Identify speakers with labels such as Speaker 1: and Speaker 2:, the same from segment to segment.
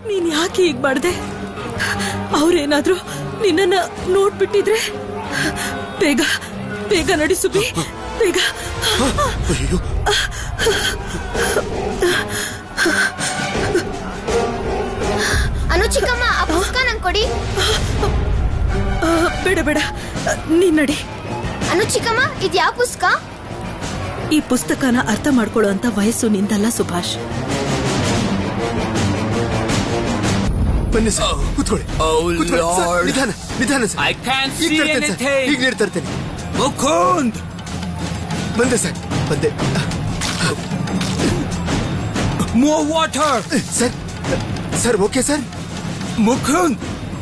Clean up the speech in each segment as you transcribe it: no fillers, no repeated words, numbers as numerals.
Speaker 1: ನೀನ್ ಯಾಕೆ ಹೀಗ್ ಮಾಡ್ದೆ? ಅವ್ರೇನಾದ್ರೂ ನಿನ್ನನ್ನ ನೋಡ್ಬಿಟ್ಟಿದ್ರೆ? ಬೇಗ ಬೇಗ ನಡಿ ಸುಬಿ, ಬೇಗ.
Speaker 2: ಅನು ಚಿಕ್ಕಮ್ಮ, ಆ ಪುಸ್ತಕ ನಂಗೆ ಕೊಡಿ.
Speaker 1: ಬೇಡ ಬೇಡ, ನೀನ್ ನಡಿ.
Speaker 2: ಅನು ಚಿಕ್ಕಮ್ಮ, ಇದು ಯಾವ ಪುಸ್ತಕ?
Speaker 1: ಈ ಪುಸ್ತಕನ ಅರ್ಥ ಮಾಡ್ಕೊಳ್ಳೋ ಅಂತ ವಯಸ್ಸು ನಿಂದಲ್ಲ ಸುಭಾಷ್.
Speaker 3: ಬನ್ನಿ ಸರ್, ಕೂತ್ಕೊಳ್ಳಿ. ನಿಧಾನ ನಿಧಾನ sir.
Speaker 4: I can't see anything.
Speaker 3: ಈಗ ನೀಡ್ತರ್ತೇನೆ.
Speaker 4: ಮುಕುಂದ್,
Speaker 3: ಬಂದೆ ಸರ್, ಬಂದೆ.
Speaker 4: more water.
Speaker 3: Sir sir, okay sir.
Speaker 4: Mukund,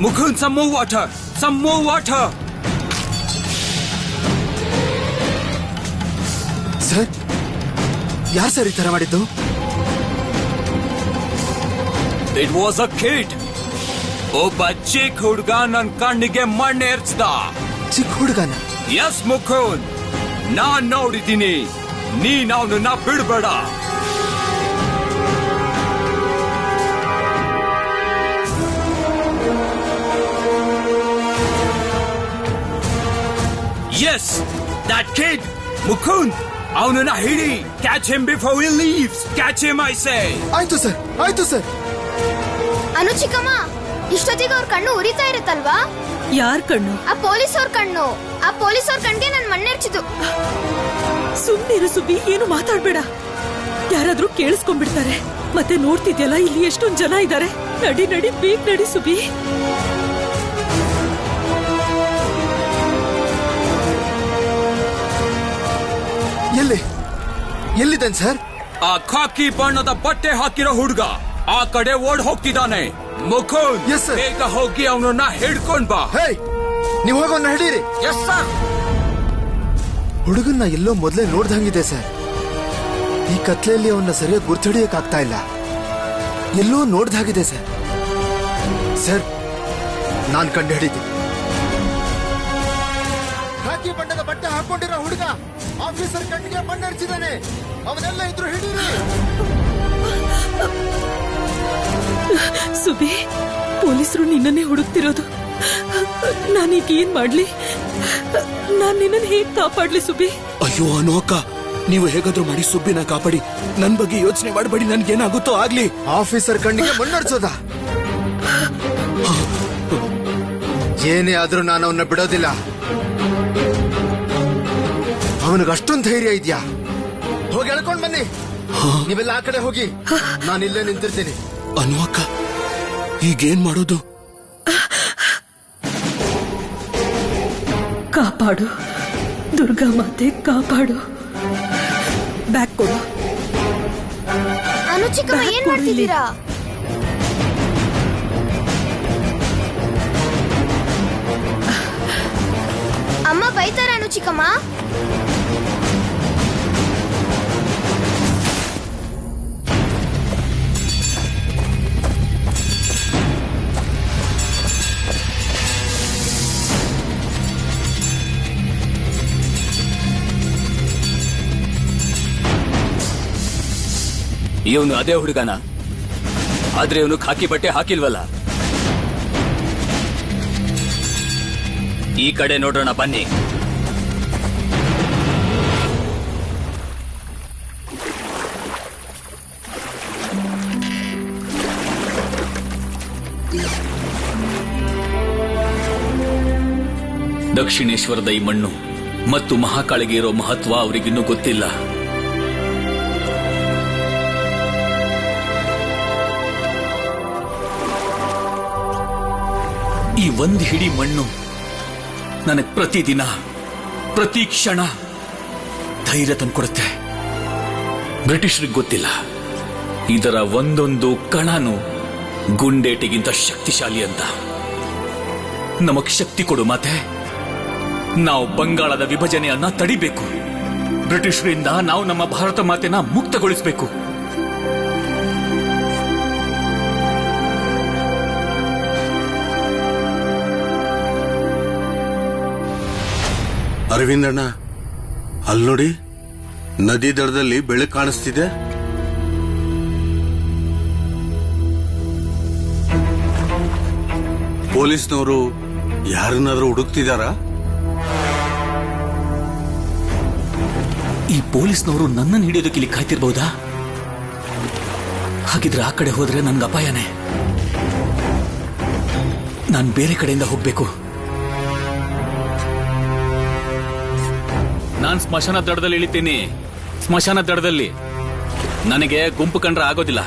Speaker 4: Mukund, some more water. Some more water.
Speaker 3: Sir, ಯಾರು ಸರ್ ಈ ತರ ಮಾಡಿದ್ದು?
Speaker 4: It was a kid. ಒಬ್ಬ ಚಿಕ್ಕ ಹುಡುಗ ನನ್ ಕಣ್ಣಿಗೆ ಮಣ್ಣು ಏರ್ಸ್ದ.
Speaker 3: ಚಿಕ್ಕ ಹುಡುಗನ?
Speaker 4: ಎಸ್ ಮುಕುಂದ್, ನಾನ್ ನೋಡಿದ್ದೀನಿ. ನೀನ್ ಅವನನ್ನ ಬಿಡ್ಬೇಡ. Yes, that kid, Mukund. ಅವನನ್ನ ಹಿಡಿ. Catch him before he leaves. Catch him, I say.
Speaker 3: ಆಯ್ತು ಸರ್, ಆಯ್ತು ಸರ್.
Speaker 2: ಅನು ಚಿಕ್ಕಮ್ಮ, ಇಷ್ಟೊತ್ತಿಗೆ ಅವ್ರ ಕಣ್ಣು ಉರಿತಾ ಇರುತ್ತಲ್ವಾ?
Speaker 1: ಯಾರ್ ಕಣ್ಣು?
Speaker 2: ಆ ಪೊಲೀಸ್ ಅವ್ರ ಕಣ್ಣು. ಆ ಪೊಲೀಸ್ ಅವ್ರ ಕಣ್ಣಿಗೆ ನನ್ ಮಣ್ಣೆರ್ಚಿದ್ದು.
Speaker 1: ಸುಮ್ನಿರು ಸುಬಿ, ಏನು ಮಾತಾಡ್ಬೇಡ. ಯಾರಾದ್ರೂ ಕೇಳಿಸ್ಕೊಂಡ್ಬಿಡ್ತಾರೆ. ಮತ್ತೆ ನೋಡ್ತಿದ್ಯಲ್ಲ, ಇಲ್ಲಿ ಎಷ್ಟೊಂದ್ ಜನ ಇದ್ದಾರೆ. ನಡಿ ನಡಿ, ಬೇಗ ನಡಿ ಸುಬಿ.
Speaker 3: ಎಲ್ಲಿದ್ದಾನೆ ಸರ್?
Speaker 4: ಆ ಖಾಕಿ ಬಣ್ಣದ ಬಟ್ಟೆ ಹಾಕಿರೋ ಹುಡುಗ ಆ ಕಡೆ ಓಡ್ ಹೋಗ್ತಿದ್ದಾನೆ. Mukund,
Speaker 3: Yes, sir.
Speaker 4: ಬೇಗ ಹೋಗಿ ಅವನನ್ನ ಹಿಡ್ಕೊಂಡ್ ಬಾ.
Speaker 3: ಹೇ, ನೀವು ಹೋಗೋನ್ನ ಹಿಡೀರಿ.
Speaker 4: Yes sir.
Speaker 3: ಹುಡುಗನ್ನ ಎಲ್ಲೋ ಮೊದಲೇ ನೋಡ್ದಂಗಿದೆ ಸರ್. ಈ ಕತ್ಲೆಯಲ್ಲಿ ಅವನ್ನ ಸರಿಯಾಗಿ ಗುರ್ತಿಡಿಯಕ್ ಆಗ್ತಾ ಇಲ್ಲ. ಎಲ್ಲೋ ನೋಡ್ದಾಗಿದೆ ಸರ್. ಸರ್, ನಾನ್ ಕಂಡು ಹಿಡಿತೀನಿ. ಖಾಕಿ ಬಣ್ಣದ ಬಟ್ಟೆ ಹಾಕೊಂಡಿರೋ ಹುಡುಗ ಆಫೀಸರ್ ಕಣ್ಣಿಗೆ ಮಣ್ಣರ್ಚಿದಾನೆ. ಅವನೆಲ್ಲ ಇದ್ರು ಹಿಡೀರಿ.
Speaker 1: ಸುಬಿ, ಪೊಲೀಸರು ನಿನ್ನನ್ನೇ ಹುಡುಕ್ತಿರೋದು. ನಾನೀಗ ಏನ್ ಮಾಡ್ಲಿ? ನಾನ್ ನಿನ್ನನ್ನು ಹೇಗ್ ಕಾಪಾಡ್ಲಿ ಸುಬಿ?
Speaker 5: ಅಯ್ಯೋ ಅನು ಅಕ್ಕ, ನೀವು ಹೇಗಾದ್ರೂ ಮಾಡಿ ಸುಬ್ಬಿನ ಕಾಪಾಡಿ. ನನ್ ಬಗ್ಗೆ ಯೋಚನೆ ಮಾಡಬೇಡಿ, ನನ್ಗೇನಾಗುತ್ತೋ ಆಗ್ಲಿ.
Speaker 3: ಆಫೀಸರ್ ಕಣ್ಣಿಗೆ ಮಣ್ಣರ್ಚೋದ? ಏನೇ ಆದ್ರೂ ನಾನು ಅವನ್ನ ಬಿಡೋದಿಲ್ಲ. ಅವನಿಗೆ ಅಷ್ಟೊಂದು ಧೈರ್ಯ ಇದೆಯಾ? ಹೋಗಿ ಎಳ್ಕೊಂಡ್ ಬನ್ನಿ. ನೀವೆಲ್ಲ ಆ ಕಡೆ ಹೋಗಿ, ನಾನು ಇಲ್ಲೇ ನಿಂತಿರ್ತೀನಿ.
Speaker 5: ಅನು ಅಕ್ಕ, ಈಗೇನ್ ಮಾಡೋದು?
Speaker 1: ಕಾಪಾಡು ದುರ್ಗಾ ಮಾತೆ, ಕಾಪಾಡು. ಬ್ಯಾಗ್ ಕೊಡು.
Speaker 2: ಅನು ಚಿಕ್ಕಮ್ಮ, ಏನ್ ಮಾಡ್ತಿದ್ದೀರಾ? ಅಮ್ಮ ಬೈತಾರ ಅನು ಚಿಕ್ಕಮ್ಮ?
Speaker 4: ಇವನು ಅದೇ ಹುಡುಗನ, ಆದ್ರೆ ಇವನು ಖಾಕಿ ಬಟ್ಟೆ ಹಾಕಿಲ್ವಲ್ಲ. ಈ ಕಡೆ ನೋಡೋಣ ಬನ್ನಿ. ದಕ್ಷಿಣೇಶ್ವರದ ಈ ಮಣ್ಣು ಮತ್ತು ಮಹಾಕಾಳಿಗೆ ಇರೋ ಮಹತ್ವ ಅವರಿಗಿನ್ನೂ ಗೊತ್ತಿಲ್ಲ. ಈ ಒಂದು ಹಿಡಿ ಮಣ್ಣು ನನಗೆ ಪ್ರತಿದಿನ, ಪ್ರತಿ ಕ್ಷಣ ಧೈರ್ಯ ತಂದುಕೊಡುತ್ತೆ. ಬ್ರಿಟಿಷರಿಗೆ ಗೊತ್ತಿಲ್ಲ, ಇದರ ಒಂದೊಂದು ಕಣನು ಗುಂಡೇಟಿಗಿಂತ ಶಕ್ತಿಶಾಲಿ ಅಂತ. ನಮಗ್ ಶಕ್ತಿ ಕೊಡು ಮಾತೆ. ನಾವು ಬಂಗಾಳದ ವಿಭಜನೆಯನ್ನ ತಡಿಬೇಕು. ಬ್ರಿಟಿಷರಿಂದ ನಾವು ನಮ್ಮ ಭಾರತ ಮಾತೆನ ಮುಕ್ತಗೊಳಿಸಬೇಕು.
Speaker 6: ಅರವಿಂದಣ್ಣ, ಅಲ್ಲಿ ನೋಡಿ, ನದಿ ದಡದಲ್ಲಿ ಬೆಳಕು ಕಾಣಿಸ್ತಿದೆ. ಪೊಲೀಸ್ನವರು ಯಾರನ್ನಾದ್ರೂ ಹುಡುಕ್ತಿದಾರಾ?
Speaker 7: ಈ ಪೊಲೀಸ್ನವರು ನನ್ನನ್ನು ಹಿಡಿಯೋದಕ್ಕೆ ಇಲ್ಲಿ ಕಾಯ್ತಿರ್ಬಹುದಾ? ಹಾಗಿದ್ರೆ ಆ ಕಡೆ ಹೋದ್ರೆ ನನ್ಗೆ ಅಪಾಯನೇ. ನಾನು ಬೇರೆ ಕಡೆಯಿಂದ ಹೋಗ್ಬೇಕು. ನಾನು ಸ್ಮಶಾನ ದಡದಲ್ಲಿ ಇಳಿತೀನಿ. ಸ್ಮಶಾನ ದಡದಲ್ಲಿ ನನಗೆ ಗುಂಪು ಕಂಡ್ರೆ ಆಗೋದಿಲ್ಲ.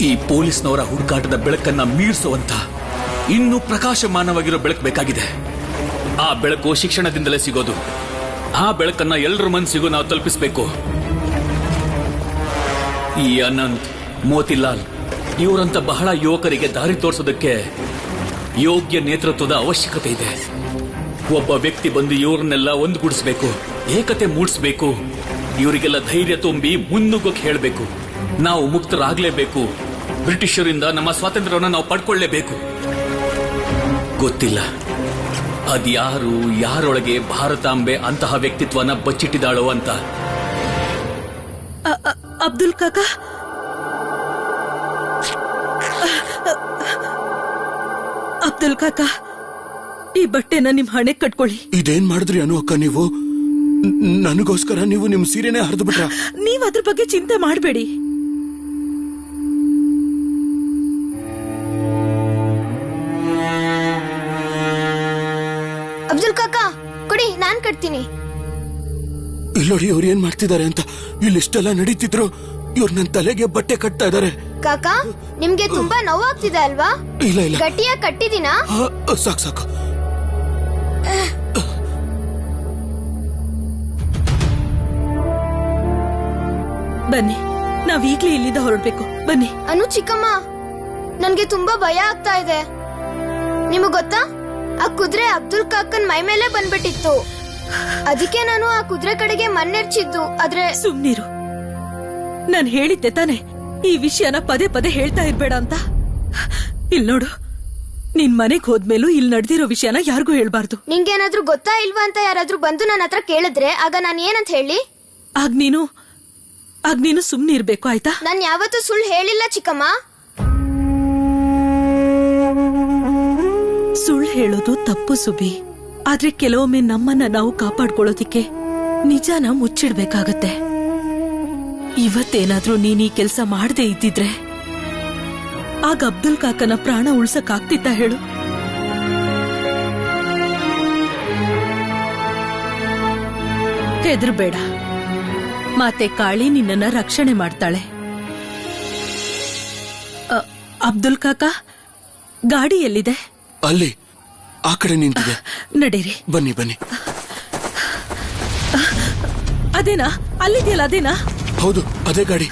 Speaker 7: ಈ ಪೊಲೀಸ್ನವರ ಹುಡುಕಾಟದ ಬೆಳಕನ್ನ ಮೀರಿಸುವಂತ ಇನ್ನೂ ಪ್ರಕಾಶಮಾನವಾಗಿರೋ ಬೆಳಕು ಬೇಕಾಗಿದೆ. ಆ ಬೆಳಕು ಶಿಕ್ಷಣದಿಂದಲೇ ಸಿಗೋದು. ಆ ಬೆಳಕನ್ನ ಎಲ್ಲರ ಮನಸ್ಸಿಗೂ ನಾವು ತಲುಪಿಸಬೇಕು. ಈ ಅನಂತ್, ಮೋತಿಲಾಲ್ ಇವರಂತ ಬಹಳ ಯುವಕರಿಗೆ ದಾರಿ ತೋರಿಸೋದಕ್ಕೆ ಯೋಗ್ಯ ನೇತೃತ್ವದ ಅವಶ್ಯಕತೆ ಇದೆ. ಒಬ್ಬ ವ್ಯಕ್ತಿ ಬಂದು ಇವರನ್ನೆಲ್ಲ ಒಂದುಗೂಡಿಸಬೇಕು, ಏಕತೆ ಮೂಡಿಸಬೇಕು. ಇವರಿಗೆಲ್ಲ ಧೈರ್ಯ ತುಂಬಿ ಮುನ್ನುಗ್ಗಕ್ಕೆ ಹೇಳಬೇಕು. ನಾವು ಮುಕ್ತರಾಗಲೇಬೇಕು. ಬ್ರಿಟಿಷರಿಂದ ನಮ್ಮ ಸ್ವಾತಂತ್ರ್ಯವನ್ನು ನಾವು ಪಡ್ಕೊಳ್ಳೇಬೇಕು. ಗೊತ್ತಿಲ್ಲ ಅದ್ಯಾರು ಯಾರೊಳಗೆ ಭಾರತಾಂಬೆ ಅಂತಹ ವ್ಯಕ್ತಿತ್ವನ ಬಚ್ಚಿಟ್ಟಿದ್ದಾಳೋ ಅಂತ.
Speaker 1: ಅಬ್ದುಲ್ ಕಾಕಾ, ಅಬ್ದುಲ್ ಕಾಕಾ, ಈ ಬಟ್ಟೆನ ನಿಮ್ ಹಣೆ ಕಟ್ಕೊಳ್ಳಿ.
Speaker 5: ಇದೇನ್ ಮಾಡಿದ್ರಿ ಅನು ಅಕ್ಕ ನೀವು? ನನಗೋಸ್ಕರ ನೀವು ನಿಮ್ ಸೀರೆನೇ ಹರಿದು ಬಿಟ್ರ?
Speaker 1: ನೀವ್ ಅದ್ರ ಬಗ್ಗೆ ಚಿಂತೆ ಮಾಡಬೇಡಿ.
Speaker 2: ಅಬ್ದುಲ್ ಕಾಕಾ ಕೊಡಿ, ನಾನ್ ಕಟ್ತೀನಿ.
Speaker 5: ಇಲ್ಲೋಡಿ ಅವ್ರು ಏನ್ ಮಾಡ್ತಿದ್ದಾರೆ ಅಂತ. ಇಲ್ಲಿಷ್ಟೆಲ್ಲ ನಡೀತಿದ್ರು ಇವ್ರು ನನ್ನ ತಲೆಗೆ ಬಟ್ಟೆ ಕಟ್ತಾ ಇದಾರೆ.
Speaker 2: ಕಾಕಾ, ನಿಮ್ಗೆ ತುಂಬಾ ನೋವಾಗ್ತಿದೆ ಅಲ್ವಾ?
Speaker 5: ಇಲ್ಲ ಇಲ್ಲ,
Speaker 2: ಗಟ್ಟಿಯಾಗಿ ಕಟ್ಟಿದೀನಾ?
Speaker 5: ಸಾಕು ಸಾಕು.
Speaker 1: ಬನ್ನಿ, ನಾವೀಗ್ಲೇ ಇಲ್ಲಿಂದ ಹೊರಡ್ಬೇಕು. ಬನ್ನಿ.
Speaker 2: ಅನು ಚಿಕ್ಕಮ್ಮ, ನನ್ಗೆ ತುಂಬಾ ಭಯ ಆಗ್ತಾ ಇದೆ. ನಿಮಗ್ ಗೊತ್ತಾ, ಆ ಕುದುರೆ ಅಬ್ದುಲ್ ಕಾಕನ್ ಮೈ ಮೇಲೆ ಬಂದ್ಬಿಟ್ಟಿತ್ತು. ಅದಕ್ಕೆ ನಾನು ಆ ಕುದುರೆ ಕಡೆಗೆ ಮಣ್ಣೆರ್ಚಿದ್ದು. ಆದ್ರೆ
Speaker 1: ಸುಮ್ನಿರು. ನಾನ್ ಹೇಳಿದ್ದೆ ತಾನೆ ಈ ವಿಷಯನ ಪದೇ ಪದೇ ಹೇಳ್ತಾ ಇರ್ಬೇಡ ಅಂತ. ಇಲ್ ನೋಡು, ನಿನ್ ಮನೆಗ್ ಹೋದ್ಮೇಲೂ ಇಲ್ಲಿ ನಡೆದಿರೋ ವಿಷಯನ ಯಾರಿಗೂ ಹೇಳ್ಬಾರ್ದು.
Speaker 2: ನಿಂಗೇನಾದ್ರೂ ಗೊತ್ತಾ ಇಲ್ವಾ ಅಂತ ಯಾರಾದ್ರೂ ಬಂದು ನನ್ನ ಹತ್ರ ಕೇಳಿದ್ರೆ ಆಗ ನಾನು ಏನಂತ ಹೇಳಿ?
Speaker 1: ಆಗ ನೀನು ಸುಮ್ನೆ ಇರ್ಬೇಕು, ಆಯ್ತಾ?
Speaker 2: ನಾನ್ ಯಾವತ್ತೂ ಸುಳ್ಳು ಹೇಳಿಲ್ಲ ಚಿಕ್ಕಮ್ಮ.
Speaker 1: ಸುಳ್ಳು ಹೇಳೋದು ತಪ್ಪು ಸುಬಿ. ಆದ್ರೆ ಕೆಲವೊಮ್ಮೆ ನಮ್ಮನ್ನ ನಾವು ಕಾಪಾಡ್ಕೊಳ್ಳೋದಿಕ್ಕೆ ನಿಜಾನ ಮುಚ್ಚಿಡ್ಬೇಕಾಗತ್ತೆ. ಇವತ್ತೇನಾದ್ರೂ ನೀನ್ ಈ ಕೆಲ್ಸ ಮಾಡದೇ ಇದ್ದಿದ್ರೆ ಆಗ ಅಬ್ದುಲ್ ಕಾಕನ ಪ್ರಾಣ ಉಳ್ಸಕ್ಕಾಗ್ತಿತ್ತ ಹೇಳು? ಹೆದರ್ಬೇಡ, ಮಾತೆ ಕಾಳಿ ನಿನ್ನನ್ನ ರಕ್ಷಣೆ ಮಾಡ್ತಾಳೆ. ಅಬ್ದುಲ್ ಕಾಕಾ, ಗಾಡಿ ಎಲ್ಲಿದೆ?
Speaker 5: ಅಲ್ಲಿ ಆ ಕಡೆ ನಿಂತಿದೆ.
Speaker 1: ನಡೀರಿ.
Speaker 5: ಬನ್ನಿ ಬನ್ನಿ.
Speaker 1: ಅದೇನಾ? ಅಲ್ಲಿದೆಯಲ್ಲ, ಅದೇನಾ?
Speaker 5: ಹೌದು, ಅದೇ ಗಾಡಿ.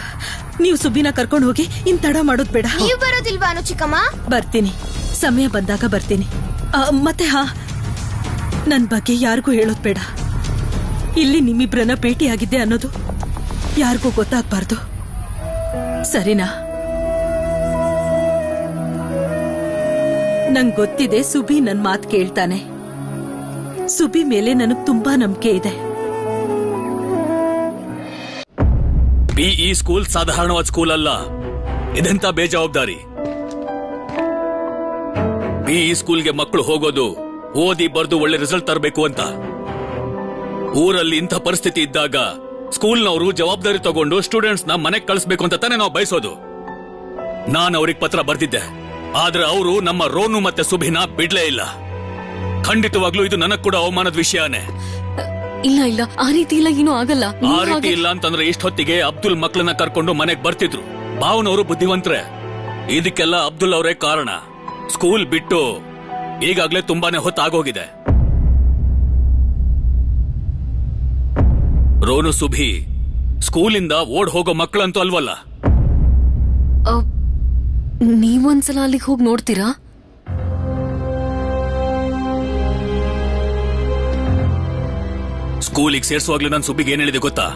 Speaker 1: ನೀವು ಸುಬ್ಬಿನ ಕರ್ಕೊಂಡು ಹೋಗಿ. ಇನ್ ತಡ ಮಾಡೋದ್ ಬೇಡ.
Speaker 2: ನೀವ್ ಬರೋದಿಲ್ವಾ ಅನು ಚಿಕ್ಕಮ್ಮ?
Speaker 1: ಬರ್ತೀನಿ, ಸಮಯ ಬಂದಾಗ ಬರ್ತೀನಿ. ಮತ್ತೆ ನನ್ ಬಗ್ಗೆ ಯಾರಿಗೂ ಹೇಳೋದ್ ಬೇಡ. ಇಲ್ಲಿ ನಿಮ್ಮಿಬ್ರನ್ನ ಭೇಟಿಯಾಗಿದ್ದೆ ಅನ್ನೋದು ಯಾರಿಗೂ ಗೊತ್ತಾಗ್ಬಾರ್ದು, ಸರಿನಾ? ನಂಗ್ ಗೊತ್ತಿದೆ ಸುಬಿ ನನ್ ಮಾತ್ ಕೇಳ್ತಾನೆ. ಸುಬಿ ಮೇಲೆ ನನಗ್ ತುಂಬಾ ನಂಬಿಕೆ ಇದೆ.
Speaker 7: ಈ ಸ್ಕೂಲ್ ಸಾಧಾರಣವಾದ ಸ್ಕೂಲ್ ಅಲ್ಲ. ಇದೆಂತ ಬೇಜವಾಬ್ದಾರಿ. ಈ ಸ್ಕೂಲ್ಗೆ ಮಕ್ಕಳು ಹೋಗೋದು ಓದಿ ಬರ್ದು ಒಳ್ಳೆ ರಿಸಲ್ಟ್ ತರಬೇಕು ಅಂತ. ಊರಲ್ಲಿ ಇಂಥ ಪರಿಸ್ಥಿತಿ ಇದ್ದಾಗ ಸ್ಕೂಲ್ನವರು ಜವಾಬ್ದಾರಿ ತಗೊಂಡು ಸ್ಟೂಡೆಂಟ್ಸ್ ನ ಮನೆಗೆ ಕಳಿಸ್ಬೇಕು ಅಂತ ತಾನೇ ನಾವು ಬಯಸೋದು. ನಾನು ಅವ್ರಿಗೆ ಪತ್ರ ಬರ್ದಿದ್ದೆ, ಆದ್ರೆ ಅವರು ನಮ್ಮ ರೋನು ಮತ್ತೆ ಸುಭಿನ ಬಿಡ್ಲೇ ಇಲ್ಲ. ಖಂಡಿತವಾಗ್ಲೂ ಇದು ನನಗ್ ಕೂಡ ಅವಮಾನದ ವಿಷಯನೇ.
Speaker 8: ಇಲ್ಲ ಇಲ್ಲ, ಆ ರೀತಿ ಇಲ್ಲ, ಏನೂ ಆಗಲ್ಲ.
Speaker 7: ಆ ರೀತಿ ಇಲ್ಲ ಅಂತಂದ್ರೆ ಇಷ್ಟೊತ್ತಿಗೆ ಅಬ್ದುಲ್ ಮಕ್ಕಳನ್ನ ಕರ್ಕೊಂಡು ಮನೆಗ್ ಬರ್ತಿದ್ರು. ಭಾವನವರು ಬುದ್ಧಿವಂತರೇ. ಇದಕ್ಕೆಲ್ಲ ಅಬ್ದುಲ್ ಅವರೇ ಕಾರಣ. ಸ್ಕೂಲ್ ಬಿಟ್ಟು ಈಗಾಗ್ಲೇ ತುಂಬಾನೇ ಹೊತ್ತಾಗೋಗಿದೆ. ರೋನು ಸುಭಿ ಸ್ಕೂಲಿಂದ ಓಡ್ ಹೋಗೋ ಮಕ್ಕಳಂತೂ ಅಲ್ವಲ್ಲ.
Speaker 8: ನೀವೊಂದ್ಸಲ ಅಲ್ಲಿಗೆ ಹೋಗಿ ನೋಡ್ತೀರಾ?
Speaker 7: ಸ್ಕೂಲಿಗೆ ಸೇರಿಸುವಾಗ್ಲೂ ನಾನು ಸುಬ್ಬಿಗೆ ಏನ್ ಹೇಳಿದೆ ಗೊತ್ತಾ?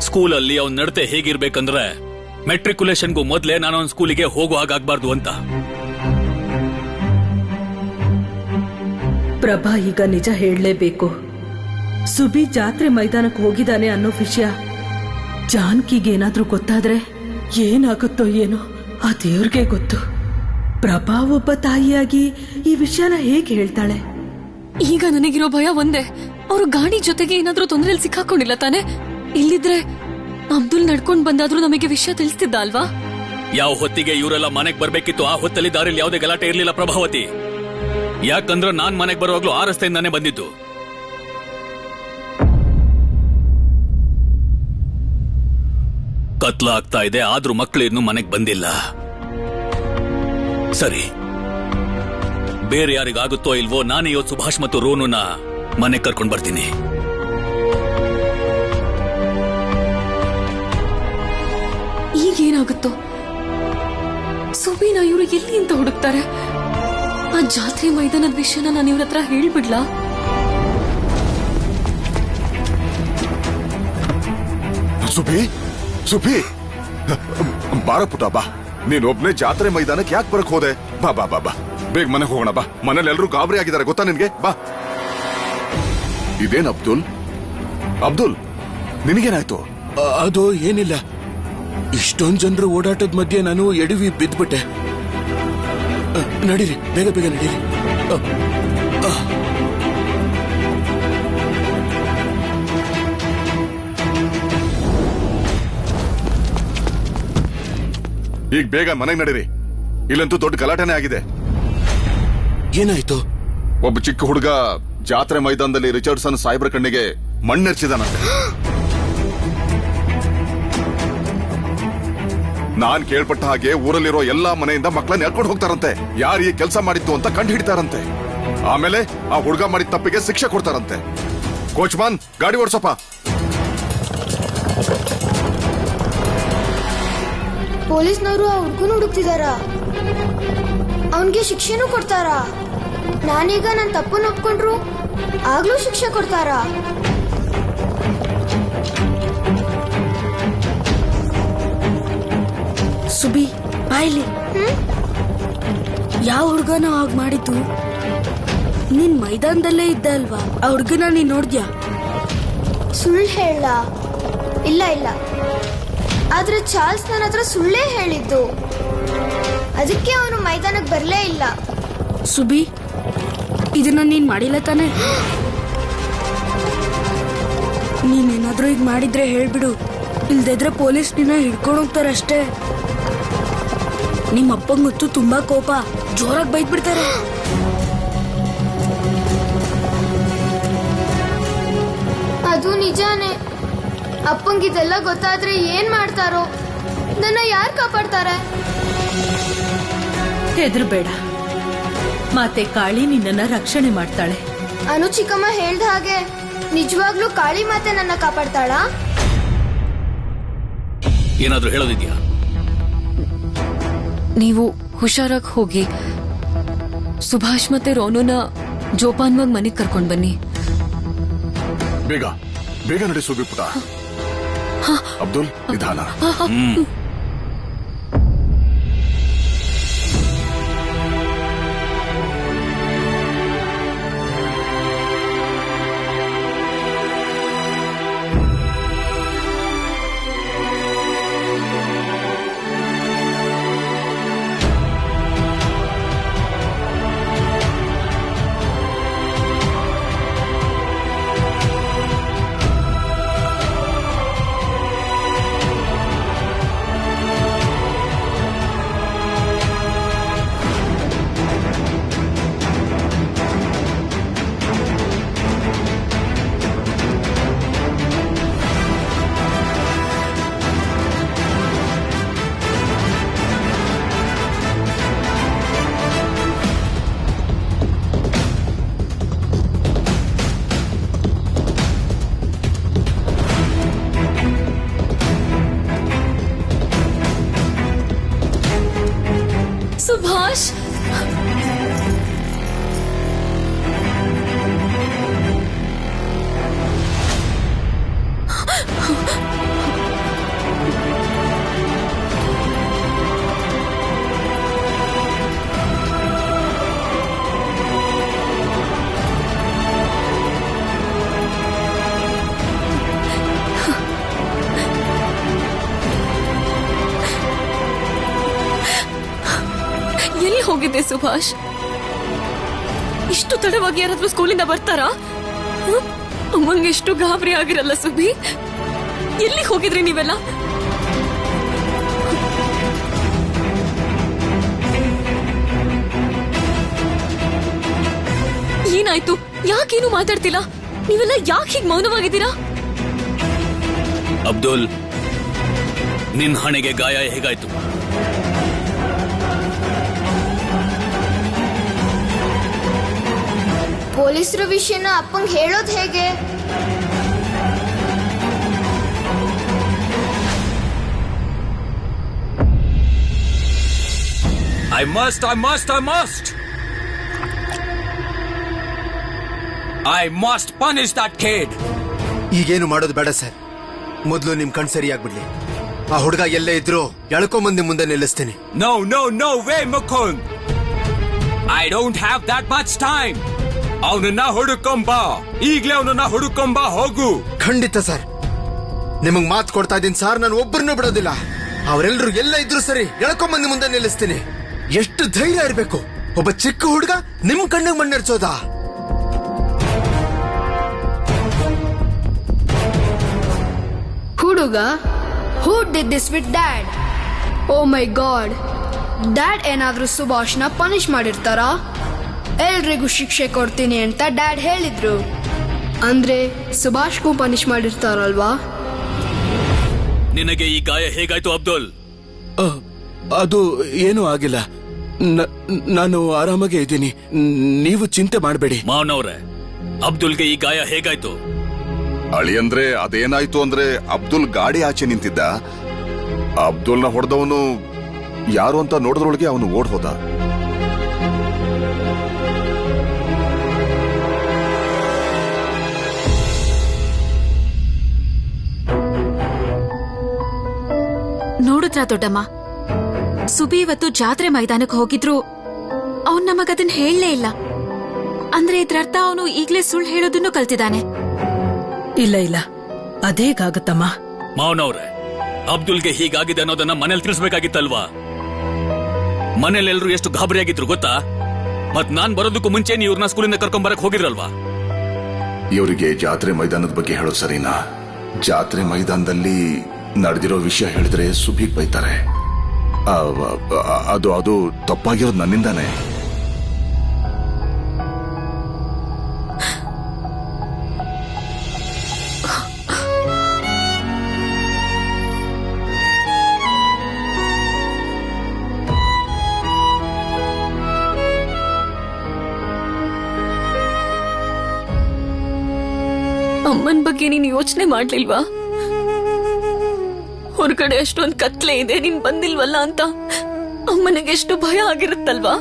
Speaker 7: ಸ್ಕೂಲಲ್ಲಿ ಅವ್ನ ನಡತೆ ಹೇಗಿರ್ಬೇಕಂದ್ರೆ ಮೆಟ್ರಿಕ್ಯುಲೇಷನ್ಗೂ ಮೊದ್ಲೇ ನಾನು ಅವ್ನ ಸ್ಕೂಲಿಗೆ ಹೋಗೋ ಹಾಗಾಗ್ಬಾರ್ದು ಅಂತ.
Speaker 1: ಪ್ರಭಾ ಈಗ ನಿಜ ಹೇಳಲೇಬೇಕು. ಸುಬಿ ಜಾತ್ರೆ ಮೈದಾನಕ್ಕೆ ಹೋಗಿದ್ದಾನೆ ಅನ್ನೋ ವಿಷಯ ಜಾನ್ಕಿಗೇನಾದ್ರೂ ಗೊತ್ತಾದ್ರೆ ಏನಾಗುತ್ತೋ ಏನೋ ಆ ದೇವ್ರಿಗೆ ಗೊತ್ತು. ಪ್ರಭಾ ಒಬ್ಬ ತಾಯಿಯಾಗಿ ಈ ವಿಷಯನ ಹೇಗೆ ಹೇಳ್ತಾಳೆ?
Speaker 8: ಈಗ ನನಗಿರೋ ಭಯ ಒಂದೇ, ಅವರು ಗಾಡಿ ಜೊತೆಗೆ ಏನಾದ್ರೂ ತೊಂದರೆಯಲ್ಲಿ ಸಿಕ್ಕಾಕೊಂಡಿಲ್ಲ ತಾನೆ? ಇಲ್ಲಿದ್ರೆ ಅಬ್ದುಲ್ ನಡ್ಕೊಂಡ್ ಬಂದಾದ್ರೂ ನಮಗೆ ವಿಷಯ ತಿಳಿಸ್ತಿದ್ದ ಅಲ್ವಾ?
Speaker 7: ಯಾವ ಹೊತ್ತಿಗೆ ಇವರೆಲ್ಲ ಮನೆಗ್ ಬರ್ಬೇಕಿತ್ತು ಆ ಹೊತ್ತಲ್ಲಿ ದಾರಿಲಿ ಯಾವುದೇ ಗಲಾಟೆ ಇರ್ಲಿಲ್ಲ ಪ್ರಭಾವತಿ. ಯಾಕಂದ್ರೆ ನಾನ್ ಮನೆಗ್ ಬರುವಾಗ್ಲೂ ಆ ರಸ್ತೆಯಿಂದಾನೇ ಬಂದಿದ್ದು. ಕತ್ಲ ಆಗ್ತಾ ಇದೆ, ಆದ್ರೂ ಮಕ್ಕಳು ಇನ್ನು ಮನೆಗ್ ಬಂದಿಲ್ಲ. ಸರಿ, ಬೇರೆ ಯಾರಿಗಾಗುತ್ತೋ ಇಲ್ವೋ ನಾನೇ ಇವತ್ತು ಸುಭಾಷ್ ಮತ್ತು ರೋನುನ ಮನೆಗ್ ಕರ್ಕೊಂಡ್ ಬರ್ತೀನಿ.
Speaker 8: ಈಗೇನಾಗುತ್ತೋ? ಸುಬೀನ ಇವರು ಎಲ್ಲಿ ಅಂತ ಹುಡುಕ್ತಾರೆ? ಆ ಜಾತ್ರೆ ಮೈದಾನದ ವಿಷಯನ ನಾನು ಇವ್ರ ಹತ್ರ ಹೇಳ್ಬಿಡ್ಲಾ?
Speaker 9: ಸುಬಿ ಸುಬಿ ಬಾರ ಪುಟ ಬಾ. ನೀನೊಬ್ನೇ ಜಾತ್ರೆ ಮೈದಾನಕ್ಕೆ ಯಾಕೆ ಬರಕ್ ಹೋದೆ? ಬಾ ಬಾ ಬಾ ಬಾ, ಬೇಗ ಮನೆಗೆ ಹೋಗೋಣ ಬಾ. ಮನೇಲಿ ಎಲ್ರು ಗಾಬರಿ ಆಗಿದ್ದಾರೆ ಗೊತ್ತಾ ನಿನ್ಗೆ? ಬಾ. ಇದೇನ್ ಅಬ್ದುಲ್? ಅಬ್ದುಲ್, ನಿನಗೇನಾಯ್ತು?
Speaker 5: ಅದು ಏನಿಲ್ಲ, ಇಷ್ಟೊಂದ್ ಜನರು ಓಡಾಟದ ಮಧ್ಯೆ ನಾನು ಎಡವಿ ಬಿದ್ಬಿಟ್ಟೆ. ನಡೀರಿ, ಬೇಗ ಬೇಗ ನಡೀರಿ.
Speaker 9: ಈಗ ಬೇಗ ಮನೆಗೆ ನಡೀರಿ, ಇಲ್ಲಂತೂ ದೊಡ್ಡ ಗಲಾಟೆನೇ ಆಗಿದೆ.
Speaker 5: ಏನಾಯ್ತು?
Speaker 9: ಒಬ್ಬ ಚಿಕ್ಕ ಹುಡುಗ ಜಾತ್ರೆ ಮೈದಾನದಲ್ಲಿ ರಿಚರ್ಡ್ಸನ್ ಸಾಹೇಬ್ರ ಕಣ್ಣಿಗೆ ಮಣ್ಣೆರ್ಚಿದಾನಂತೆ. ನಾನ್ ಕೇಳ್ಪಟ್ಟ ಹಾಗೆ ಊರಲ್ಲಿರೋ ಎಲ್ಲಾ ಮನೆಯಿಂದ ಮಕ್ಕಳನ್ನ ಎಳ್ಕೊಂಡು ಹೋಗ್ತಾರಂತೆ. ಯಾರು ಈ ಕೆಲಸ ಮಾಡಿತ್ತು ಅಂತ ಕಂಡು ಹಿಡಿತಾರಂತೆ. ಆಮೇಲೆ ಆ ಹುಡುಗ ಮಾಡಿದ ತಪ್ಪಿಗೆ ಶಿಕ್ಷೆ ಕೊಡ್ತಾರಂತೆ. ಕೋಚ್ಮಾನ್, ಗಾಡಿ ಓಡ್ಸಪ್ಪ.
Speaker 2: ಪೊಲೀಸ್ನವರು ಆ ಹುಡುಗನ ಹುಡುಕ್ತಿದಾರ. ಅವನ್ಗೆ ಶಿಕ್ಷೆನೂ ಕೊಡ್ತಾರ? ನಾನೀಗ ನನ್ನ ತಪ್ಪನ್ನು ಒಪ್ಕೊಂಡ್ರು ಆಗ್ಲೂ ಶಿಕ್ಷೆ ಕೊಡ್ತಾರಾ?
Speaker 10: ಸುಬಿ, ಬಾಯ್ಲಿ. ಯಾವ ಹುಡುಗನ ಹಾಗೆ ಮಾಡಿದ್ದು? ನೀನ್ ಮೈದಾನದಲ್ಲೇ ಇದ್ದ ಅಲ್ವಾ? ಆ ಹುಡುಗನ ನೀನ್ ನೋಡ್ದ್ಯಾ?
Speaker 2: ಸುಳ್ಳು ಹೇಳ? ಇಲ್ಲ ಇಲ್ಲ, ಆದ್ರೆ ಚಾರ್ಲ್ಸ್ ನನ್ನ ಹತ್ರ ಸುಳ್ಳೇ ಹೇಳಿದ್ದು. ಅದಕ್ಕೆ ಅವನು ಮೈದಾನಕ್ಕೆ ಬರಲೇ ಇಲ್ಲ.
Speaker 10: ಸುಬಿ, ಇದನ್ನ ನೀನ್ ಮಾಡಿಲ್ಲ ತಾನೆ? ನೀನೇನಾದ್ರೂ ಈಗ ಮಾಡಿದ್ರೆ ಹೇಳ್ಬಿಡು, ಇಲ್ದಿದ್ರೆ ಪೊಲೀಸ್ ನಿನ್ನ ಹಿಡ್ಕೊಂಡು ಹೋಗ್ತಾರೆ ಅಷ್ಟೇ. ನಿಮ್ಮ ಅಪ್ಪಂಗೊತ್ತು ತುಂಬಾ ಕೋಪ, ಜೋರಾಗಿ ಬೈದ್ಬಿಡ್ತಾರೆ.
Speaker 2: ಅದು ನಿಜಾನೇ. ಅಪ್ಪಂಗಿದೆಲ್ಲ ಗೊತ್ತಾದ್ರೆ ಏನ್ ಮಾಡ್ತಾರೋ? ನನ್ನ ಯಾರು ಕಾಪಾಡ್ತಾರೆ?
Speaker 1: ಹೆದರ್ಬೇಡ, ಮಾತೆ ಕಾಳಿ ನಿನ್ನನ್ನ ರಕ್ಷಣೆ ಮಾಡ್ತಾಳೆ.
Speaker 2: ಅನು ಚಿಕ್ಕಮ್ಮ ಹೇಳ್ದ ಹಾಗೆ ನಿಜವಾಗ್ಲೂ ಕಾಳಿ ಮಾತೆ ನನ್ನ ಕಾಪಾಡ್ತಾಳಾ?
Speaker 7: ಏನಾದ್ರೂ ಹೇಳೋದಿದ್ಯಾ?
Speaker 8: ನೀವು ಹುಷಾರಾಗಿ ಹೋಗಿ ಸುಭಾಷ್ ಮತ್ತೆ ರೋನುನ ಜೋಪಾನ್ವಾಗಿ ಮನೆಗೆ ಕರ್ಕೊಂಡ್ ಬನ್ನಿ.
Speaker 9: ಬೇಗ ಬೇಗ ನಡಿ ಸುಬಿ ಪುಟ. ಅಬ್ದುಲ್, ನಿಧಾನ.
Speaker 8: ಸುಭಾಷ್, ಎಲ್ಲಿ ಹೋಗಿದ್ದೆ ಸುಭಾಷ್? ಇಷ್ಟು ತಡವಾಗಿ ಯಾರಾದ್ರೂ ಸ್ಕೂಲಿಂದ ಬರ್ತಾರಾ? ಅಮ್ಮಂಗೆ ಎಷ್ಟು ಗಾಬರಿ ಆಗಿರಲ್ಲ ಸುಬಿ. ಎಲ್ಲಿ ಹೋಗಿದ್ರಿ ನೀವೆಲ್ಲ? ಏನಾಯ್ತು? ಯಾಕೇನು ಮಾತಾಡ್ತಿಲ್ಲ? ನೀವೆಲ್ಲ ಯಾಕೆ ಹೀಗೆ ಮೌನವಾಗಿದ್ದೀರಾ?
Speaker 7: ಅಬ್ದುಲ್, ನಿನ್ ಹಣೆಗೆ ಗಾಯ ಹೇಗಾಯ್ತು?
Speaker 2: ಪೊಲೀಸರ ವಿಷಯನ ಅಪ್ಪಂಗ್ ಹೇಳೋದ್ ಹೇಗೆ?
Speaker 4: I must punish that kid.
Speaker 3: ಈಗೇನು ಮಾಡೋದು ಬೇಡ ಸರ್. ಮೊದಲು ನಿಮ್ ಕಣ್ ಸರಿಯಾಗ್ಬಿಡ್ಲಿ. ಆ ಹುಡುಗ ಎಲ್ಲೇ ಇದ್ರು ಎಳ್ಕೊಂಬಂದಿ ಮುಂದೆ ನಿಲ್ಲಿಸ್ತೀನಿ.
Speaker 4: No way, Mukund. I don't have that much time. ಅವನನ್ನ ಹುಡುಕೊಂಬಾ, ಈಗ್ಲೇ ಅವನನ್ನ ಹುಡುಕೊಂಬಾ, ಹೋಗು.
Speaker 3: ಖಂಡಿತ ಸರ್, ನಿಮಗ್ ಮಾತು ಕೊಡ್ತಾ ಇದ್ದೀನಿ ಸರ್. ನಾನು ಒಬ್ಬರನ್ನೂ ಬಿಡೋದಿಲ್ಲ. ಅವರೆಲ್ಲರೂ ಎಲ್ಲ ಇದ್ರು ಸರಿ, ಎಳ್ಕೊಂಬಂದಿ ಮುಂದೆ ನಿಲ್ಲಿಸ್ತೀನಿ. ಎಷ್ಟು ಧೈರ್ಯ ಇರಬೇಕು ಒಬ್ಬ ಚಿಕ್ಕ ಹುಡುಗ ನಿಮ್ ಕಣ್ಣಿಗೆ ಮಣ್ಣೆರ್ಚೋದ?
Speaker 10: ಹುಡುಗ who did this with dad? Oh my god, dad ಏನಾದ್ರೂ ಸುಭಾಷ್ನ ಪನಿಷ್ ಮಾಡಿರ್ತಾರಾ? ಎಲ್ರಿಗೂ ಶಿಕ್ಷೆ ಕೊಡ್ತೀನಿ ಅಂತ ಡ್ಯಾಡ್ ಹೇಳಿದ್ರು. ಅಂದ್ರೆ ಸುಭಾಷ್ಗೂ ಪನಿಷ್ ಮಾಡಿರ್ತಾರಲ್ವಾ?
Speaker 7: ನಿನಗೆ ಈ ಗಾಯ ಹೇಗಾಯ್ತು ಅಬ್ದುಲ್?
Speaker 5: ಅದು ಏನೂ ಆಗಿಲ್ಲ. ನಾನು ಆರಾಮಾಗೇ ಇದ್ದೀನಿ. ನೀವು ಚಿಂತೆ ಮಾಡಬೇಡಿ.
Speaker 7: ಮಾವನವ್ರೆ, ಅಬ್ದುಲ್ಗೆ ಈ ಗಾಯ ಹೇಗಾಯ್ತು?
Speaker 9: ಅಳಿಯಂದ್ರೆ ಅದೇನಾಯ್ತು ಅಂದ್ರೆ, ಅಬ್ದುಲ್ ಗಾಡಿ ಆಚೆ ನಿಂತಿದ್ದ. ಅಬ್ದುಲ್ನ ಹೊಡೆದವನು ಯಾರು ಅಂತ ನೋಡಿದ್ರೊಳಗೆ ಅವನು ಓಡ್ ಹೋದ.
Speaker 11: ನೋಡಿದ್ರ ದೊಡ್ಡಮ್ಮ, ಸುಬಿ ಇವತ್ತು ಜಾತ್ರೆ ಮೈದಾನಕ್ಕೆ ಹೋಗಿದ್ರು. ಅವನ್ ನಮಗದನ್ನ ಹೇಳಲೇ ಇಲ್ಲ. ಅಂದ್ರೆ ಇದ್ರರ್ಥ ಅವನು ಈಗ್ಲೇ ಸುಳ್ಳು ಹೇಳೋದನ್ನು ಕಲ್ತಿದ್ದಾನೆ.
Speaker 1: ಇಲ್ಲ, ಅದೇಗಾಗತ್ತಮ್ಮ.
Speaker 7: ಮಾವನವ್ರೆ, ಅಬ್ದುಲ್ಗೆ ಹೀಗಾಗಿದೆ ಅನ್ನೋದನ್ನ ಮನೇಲಿ ತಿಳಿಸ್ಬೇಕಾಗಿತ್ತಲ್ವಾ? ಮನೇಲೆಲ್ಲರೂ ಎಷ್ಟು ಗಾಬರಿಯಾಗಿದ್ರು ಗೊತ್ತಾ? ಮತ್ ನಾನ್ ಬರೋದಕ್ಕೂ ಮುಂಚೆ ನೀವು ಇವ್ರನ್ನ ಸ್ಕೂಲಿಂದ ಕರ್ಕೊಂಬರಕ್ ಹೋಗಿದ್ರಲ್ವಾ?
Speaker 9: ಇವರಿಗೆ ಜಾತ್ರೆ ಮೈದಾನದ ಬಗ್ಗೆ ಹೇಳೋದು ಸರಿನಾ? ಜಾತ್ರೆ ಮೈದಾನದಲ್ಲಿ ನಡೆದಿರೋ ವಿಷಯ ಹೇಳಿದ್ರೆ ಸುಭಿಗ್ ಬೈತಾರೆ. ಅದು ತಪ್ಪಾಗಿರೋದು ನನ್ನಿಂದಾನೆ.
Speaker 8: ಅಮ್ಮನ್ ಬಗ್ಗೆ ನೀನ್ ಯೋಚನೆ ಮಾಡ್ಲಿಲ್ವಾ? ಹೊರಗಡೆ ಅಷ್ಟೊಂದ್ ಕತ್ಲೆ ಇದೆ, ನೀನ್ ಬಂದಿಲ್ವಲ್ಲ ಅಂತ ಅಮ್ಮನಿಗೆ ಎಷ್ಟು ಭಯ ಆಗಿರುತ್ತಲ್ವಾ?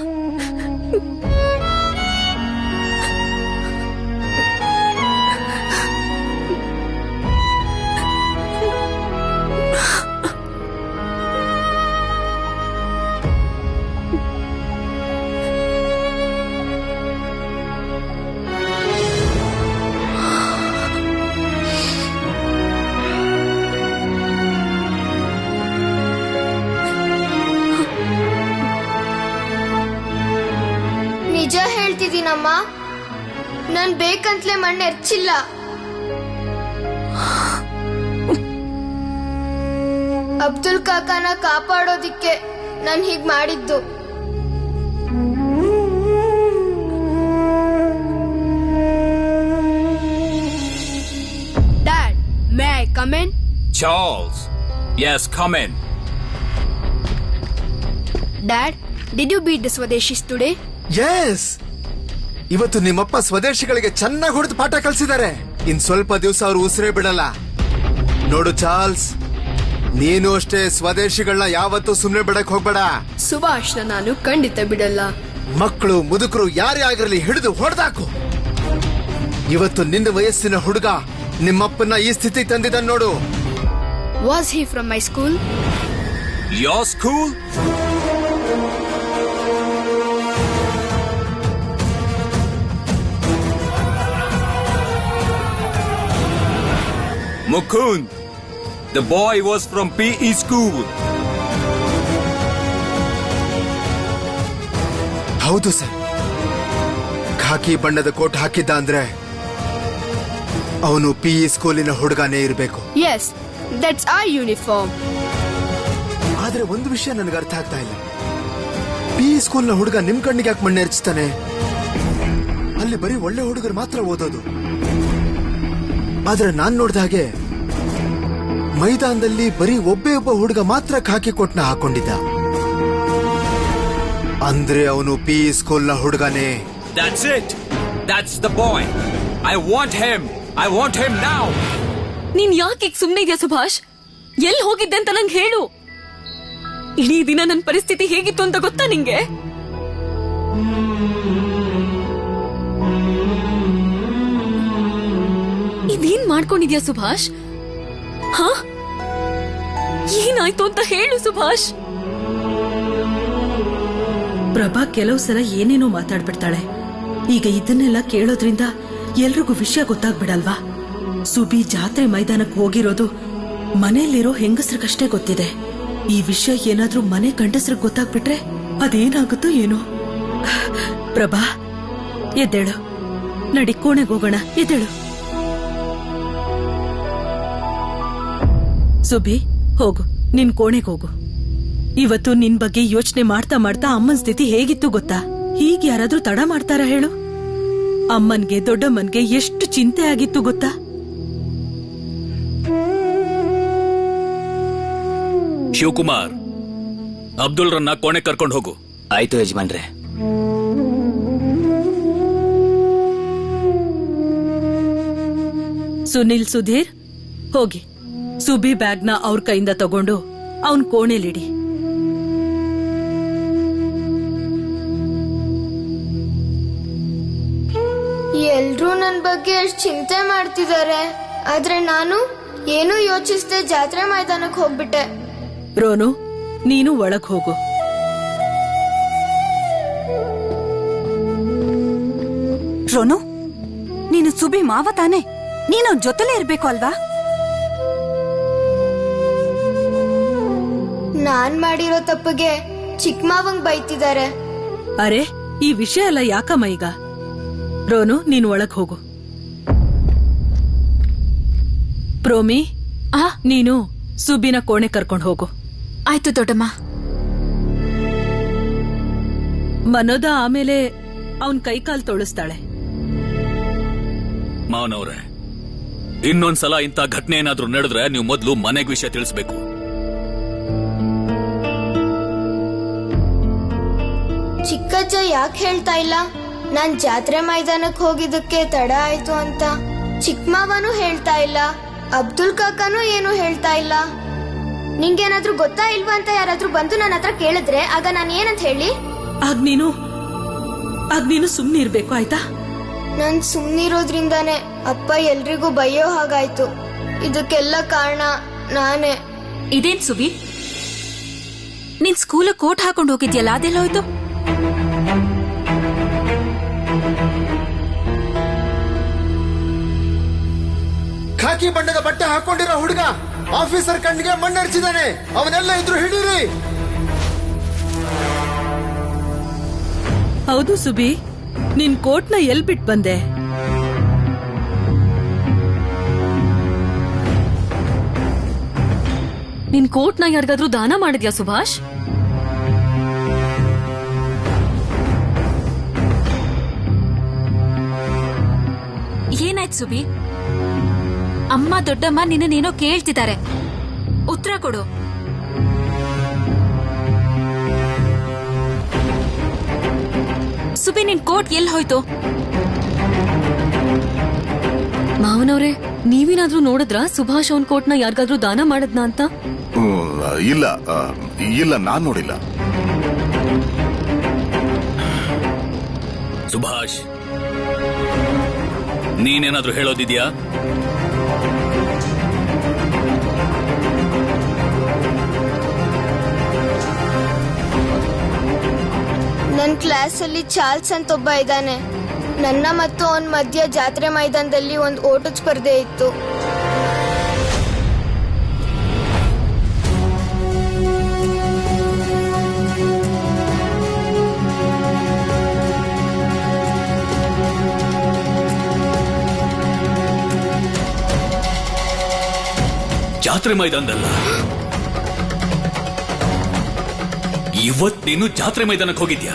Speaker 2: ನಿಜ ಹೇಳ್ತಿದ್ದೀನಮ್ಮ, ನಾನ್ ಬೇಕಂತಲೇ ಮಣ್ಣು ಎರ್ಚಿಲ್ಲ. ಅಬ್ದುಲ್ ಕಾಕಾನ ಕಾಪಾಡೋದಿಕ್ಕೆ ನಾನ್ ಹೀಗ್ ಮಾಡಿದ್ದು.
Speaker 10: Dad, may I come in?
Speaker 4: Charles, yes, come in.
Speaker 10: Dad, did you beat the swadeshis today?
Speaker 3: Yes, ಇವತ್ತು ನಿಮ್ಮಪ್ಪ ಸ್ವದೇಶಿಗಳಿಗೆ ಚೆನ್ನಾಗಿ ಹೊಡೆದು ಪಾಠ ಕಲಿಸಿದ್ದಾರೆ. ಇನ್ ಸ್ವಲ್ಪ ದಿವಸ ಅವ್ರು ಉಸಿರೇ ಬಿಡಲ್ಲ. ನೋಡು ಚಾರ್ಲ್ಸ್, ನೀನು ಅಷ್ಟೇ ಸ್ವದೇಶಿಗಳನ್ನ ಯಾವತ್ತೂ ಸುಮ್ನೆ ಬಿಡಕ್ ಹೋಗ್ಬೇಡ.
Speaker 10: ಸುಭಾಷ್ನ ನಾನು ಖಂಡಿತ ಬಿಡಲ್ಲ.
Speaker 3: ಮಕ್ಕಳು ಮುದುಕರು ಯಾರೇ ಆಗಿರಲಿ ಹಿಡಿದು ಹೊಡೆದಾಕು. ಇವತ್ತು ನಿನ್ನ ವಯಸ್ಸಿನ ಹುಡುಗ ನಿಮ್ಮಪ್ಪನ ಈ ಸ್ಥಿತಿ ತಂದಿದ್ದಾನೆ ನೋಡು.
Speaker 10: Was he from my school?
Speaker 4: Your school? Mukund, the boy was from PE school.
Speaker 3: ಹೌದು ಸರ್, ಖಾಕಿ ಬಣ್ಣದ ಕೋಟ್ ಹಾಕಿದ್ದ ಅಂದ್ರೆ ಅವನು PE ಸ್ಕೂಲಿನ ಹುಡುಗನೇ ಇರಬೇಕು.
Speaker 10: Yes, that's our uniform.
Speaker 3: ಆದ್ರೆ ಒಂದು ವಿಷಯ ನನಗೆ ಅರ್ಥ ಆಗ್ತಾ ಇಲ್ಲ. PE ಸ್ಕೂಲ್ನ ಹುಡುಗ ನಿಮ್ ಕಣ್ಣಿಗೆ ಯಾಕೆ ಮಣ್ಣೆರ್ಚ್ತಾನೆ? ಅಲ್ಲಿ ಬರೀ ಒಳ್ಳೆ ಹುಡುಗರು ಮಾತ್ರ ಓದೋದು. ಆದ್ರೆ ನಾನ್ ನೋಡ್ದ ಹಾಗೆ ಮೈದಾನದಲ್ಲಿ ಬರೀ ಒಬ್ಬ ಹುಡುಗ ಮಾತ್ರ ಖಾಕಿ ಕೋಟ್ನ ಹಾಕೊಂಡಿದ್ದ. ಅಂದ್ರೆ ಅವನು PE ಸ್ಕೂಲ್ನ ಹುಡುಗನೇ.
Speaker 4: That's it. That's the boy. I want him. I want him now.
Speaker 8: ನೀನ್ ಯಾಕೆ ಈಗ ಸುಮ್ನೆ ಇದೆಯಾ ಸುಭಾಷ್? ಎಲ್ಲಿ ಹೋಗಿದ್ದೆ ಅಂತ ನಂಗೆ ಹೇಳು. ಇಡೀ ದಿನ ನನ್ನ ಪರಿಸ್ಥಿತಿ ಹೇಗಿತ್ತು ಅಂತ ಗೊತ್ತಾ ನಿಂಗೆ? ಇದೇನ್ ಮಾಡ್ಕೊಂಡಿದ್ಯಾ ಸುಭಾಷ್? ಹಾ, ಏನಾಯ್ತು ಅಂತ ಹೇಳು ಸುಭಾಷ್.
Speaker 1: ಪ್ರಭಾ ಕೆಲವು ಸಲ ಏನೇನೋ ಮಾತಾಡ್ಬಿಡ್ತಾಳೆ. ಈಗ ಇದನ್ನೆಲ್ಲ ಕೇಳೋದ್ರಿಂದ ಎಲ್ರಿಗೂ ವಿಷಯ ಗೊತ್ತಾಗ್ಬಿಡಲ್ವಾ? ಸುಬಿ ಜಾತ್ರೆ ಮೈದಾನಕ್ಕೆ ಹೋಗಿರೋದು ಮನೆಯಲ್ಲಿರೋ ಹೆಂಗಸ್ರಿಗಷ್ಟೇ ಗೊತ್ತಿದೆ. ಈ ವಿಷಯ ಏನಾದ್ರೂ ಮನೆ ಗಂಡಸ್ರಿಗೆ ಗೊತ್ತಾಗ್ಬಿಟ್ರೆ ಅದೇನಾಗುತ್ತೋ ಏನೋ. ಪ್ರಭಾ, ಎದ್ದೇಳು, ನಡಿ ಕೋಣೆಗೆ ಹೋಗೋಣ. ಎದ್ದೇಳು. ಸುಬಿ, ಹೋಗು, ನಿನ್ ಕೋಣೆಗೆ ಹೋಗು. ಇವತ್ತು ನಿನ್ ಬಗ್ಗೆ ಯೋಚನೆ ಮಾಡ್ತಾ ಮಾಡ್ತಾ ಅಮ್ಮನ ಸ್ಥಿತಿ ಹೇಗಿತ್ತು ಗೊತ್ತಾ? ಹೀಗೆ ಯಾರಾದ್ರೂ ತಡ ಮಾಡ್ತಾರ ಹೇಳು? ಅಮ್ಮನ್ಗೆ ದೊಡ್ಡಮ್ಮನ್ಗೆ ಎಷ್ಟು ಚಿಂತೆ ಆಗಿತ್ತು ಗೊತ್ತಾ?
Speaker 7: ಶಿವಕುಮಾರ್, ಅಬ್ದುಲ್ ರನ್ನ ಕೋಣೆ ಕರ್ಕೊಂಡು ಹೋಗು.
Speaker 12: ಆಯ್ತು ಯಜಮಾನ್ರೆ.
Speaker 1: ಸುನಿಲ್, ಸುಧೀರ್, ಹೋಗಿ ಸುಬಿ ಬ್ಯಾಗ್ನ ಅವ್ರ ಕೈಯಿಂದ ತಗೊಂಡು ಅವನ್ ಕೋಣೆಲಿಡಿ.
Speaker 2: ಎಲ್ರೂ ನನ್ ಬಗ್ಗೆ ಎಷ್ಟು ಚಿಂತೆ ಮಾಡ್ತಿದ್ದಾರೆ, ಆದ್ರೆ ನಾನು ಏನೂ ಯೋಚಿಸದೆ ಜಾತ್ರೆ ಮೈದಾನಕ್ಕೆ ಹೋಗ್ಬಿಟ್ಟೆ.
Speaker 1: ರೋನು, ನೀನು ಒಳಗ್ ಹೋಗು.
Speaker 13: ರೋನು, ನೀನು ಸುಬಿ ಮಾವ ತಾನೆ? ನೀನು ಜೊತೆಲೇ ಇರ್ಬೇಕು ಅಲ್ವಾ?
Speaker 2: ನಾನ್ ಮಾಡಿರೋ ತಪ್ಪಿಗೆ ಚಿಕ್ಕ ಮಾವಂಗ್ ಬೈತಿದ್ದಾರೆ.
Speaker 1: ಅರೆ, ಈ ವಿಷಯ ಎಲ್ಲ ಯಾಕಮ್ಮ ಈಗ? ರೋನು, ನೀನು ಒಳಗ್ ಹೋಗು. ಪ್ರೋಮಿ, ನೀನು ಸುಬಿನ ಕೋಣೆ ಕರ್ಕೊಂಡು ಹೋಗು.
Speaker 11: ಆಯ್ತು ದೊಡ್ಡಮ್ಮ.
Speaker 1: ಮನೋದ ಆಮೇಲೆ ಅವನ್ ಕೈಕಾಲ್ ತೊಳಸ್ತಾಳೆ.
Speaker 7: ಮಾವನವ್ರೆ, ಇನ್ನೊಂದ್ಸಲ ಇಂಥ ಘಟನೆ ಏನಾದ್ರೂ ನಡೆದ್ರೆ ನೀವು ಮೊದಲು ಮನೆಗೆ ವಿಷಯ ತಿಳಿಸ್ಬೇಕು.
Speaker 2: ಚಿಕ್ಕಜ್ಜ ಯಾಕೆ ಹೇಳ್ತಾ ಇಲ್ಲ ನಾನ್ ಜಾತ್ರೆ ಮೈದಾನಕ್ಕೆ ಹೋಗಿದ್ದಕ್ಕೆ ತಡ ಆಯ್ತು ಅಂತ? ಚಿಕ್ಕ ಮಾವನೂ ಹೇಳ್ತಾ ಇಲ್ಲ, ಅಬ್ದುಲ್ ಕಾಕಾನೂ ಏನು ಹೇಳ್ತಾ ಇಲ್ಲ. ನಿಂಗೇನಾದ್ರೂ ಗೊತ್ತಾ ಇಲ್ವಾ ಅಂತ ಯಾರಾದ್ರೂ ಬಂದು ನನ್ನ ಹತ್ರ ಕೇಳಿದ್ರೆ ಆಗ ನಾನು ಏನಂತ ಹೇಳಿ?
Speaker 1: ಆಗ ನೀನು ಸುಮ್ನೆ ಇರ್ಬೇಕು, ಆಯ್ತಾ?
Speaker 2: ನಾನ್ ಸುಮ್ನಿರೋದ್ರಿಂದಾನೆ ಅಪ್ಪ ಎಲ್ರಿಗೂ ಬೈಯೋ ಹಾಗಾಯ್ತು. ಇದಕ್ಕೆಲ್ಲ ಕಾರಣ ನಾನೇ.
Speaker 11: ಇದೇನ್ ಸುಬಿ, ನಿನ್ ಸ್ಕೂಲ್ ಕೋಟ್ ಹಾಕೊಂಡು ಹೋಗಿದ್ಯಲ್ಲ, ಅದೆಲ್ಲ ಹೋಯ್ತು?
Speaker 3: ಖಾಕಿ ಬಣ್ಣದ ಬಟ್ಟೆ ಹಾಕೊಂಡಿರೋ ಹುಡುಗ ಆಫೀಸರ್ ಕಣ್ಣಿಗೆ ಮಣ್ಣರ್ಚಿದಾನೆ. ಅವನೆಲ್ಲ ಇದ್ರು ಹಿಡೀರಿ.
Speaker 1: ಹೌದು ಸುಬಿ, ನಿನ್ ಕೋಟ್ನ ಎಲ್ ಬಿಟ್ ಬಂದೆ?
Speaker 8: ನಿನ್ ಕೋಟ್ನ ಯಾರಿಗಾದ್ರೂ ದಾನ ಮಾಡಿದ್ಯಾ ಸುಭಾಷ್?
Speaker 11: ಏನಾಯ್ತು ಸುಬಿ? ಅಮ್ಮ ದೊಡ್ಡಮ್ಮ ನಿನ್ನೇನೋ ಕೇಳ್ತಿದ್ದಾರೆ, ಉತ್ತರ ಕೊಡು. ಸುಬಿ, ನಿನ್ ಕೋಟ್ ಎಲ್ಲಿ ಹೋಯ್ತು?
Speaker 8: ಮಾವನವ್ರೆ, ನೀವೇನಾದ್ರೂ ನೋಡಿದ್ರ ಸುಭಾಷ್ ಅವನ್ ಕೋಟ್ನ ಯಾರಿಗಾದ್ರೂ ದಾನ ಮಾಡದ್ನಾ ಅಂತ?
Speaker 9: ಇಲ್ಲ, ನಾನ್ ನೋಡಿಲ್ಲ.
Speaker 7: ಸುಭಾಷ್, ನೀನೇನಾದ್ರೂ ಹೇಳೋದಿದ್ಯಾ?
Speaker 2: ನನ್ ಕ್ಲಾಸ್ ಅಲ್ಲಿ ಚಾರ್ಲ್ಸ್ ಅಂತ ಒಬ್ಬ ಇದ್ದಾನೆ. ನನ್ನ ಮತ್ತು ಅವನ್ ಮಧ್ಯ ಜಾತ್ರೆ ಮೈದಾನದಲ್ಲಿ ಒಂದು ಓಟದ ಸ್ಪರ್ಧೆ ಇತ್ತು.
Speaker 7: ಜಾತ್ರೆ ಮೈದಾನದಲ್ಲ. ಇವತ್ ನೀನು ಜಾತ್ರೆ ಮೈದಾನಕ್ಕೆ ಹೋಗಿದ್ಯಾ?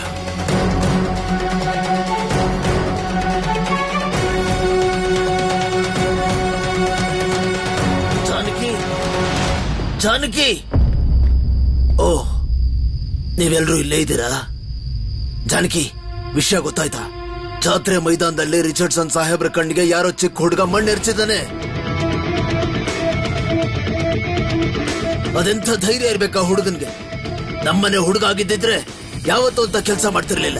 Speaker 12: ಜಾನಕಿ, ಜಾನಕಿ, ಓ ನೀವೆಲ್ರೂ ಇಲ್ಲೇ ಇದ್ದೀರಾ? ಜಾನಕಿ, ವಿಷಯ ಗೊತ್ತಾಯ್ತಾ? ಜಾತ್ರೆ ಮೈದಾನದಲ್ಲಿ ರಿಚರ್ಡ್ಸನ್ ಸಾಹೇಬ್ರ ಕಣ್ಣಿಗೆ ಯಾರೋ ಚಿಕ್ಕ ಹುಡುಗ ಮಣ್ಣೆರ್ಚಿದ್ದಾನೆ. ಅದೆಂಥ ಧೈರ್ಯ ಇರ್ಬೇಕಾ ಹುಡುಗನ್ಗೆ? ನಮ್ಮನೆ ಹುಡುಗ ಆಗಿದ್ದಿದ್ರೆ ಯಾವತ್ತೂ ಅಂತ ಕೆಲಸ ಮಾಡ್ತಿರ್ಲಿಲ್ಲ.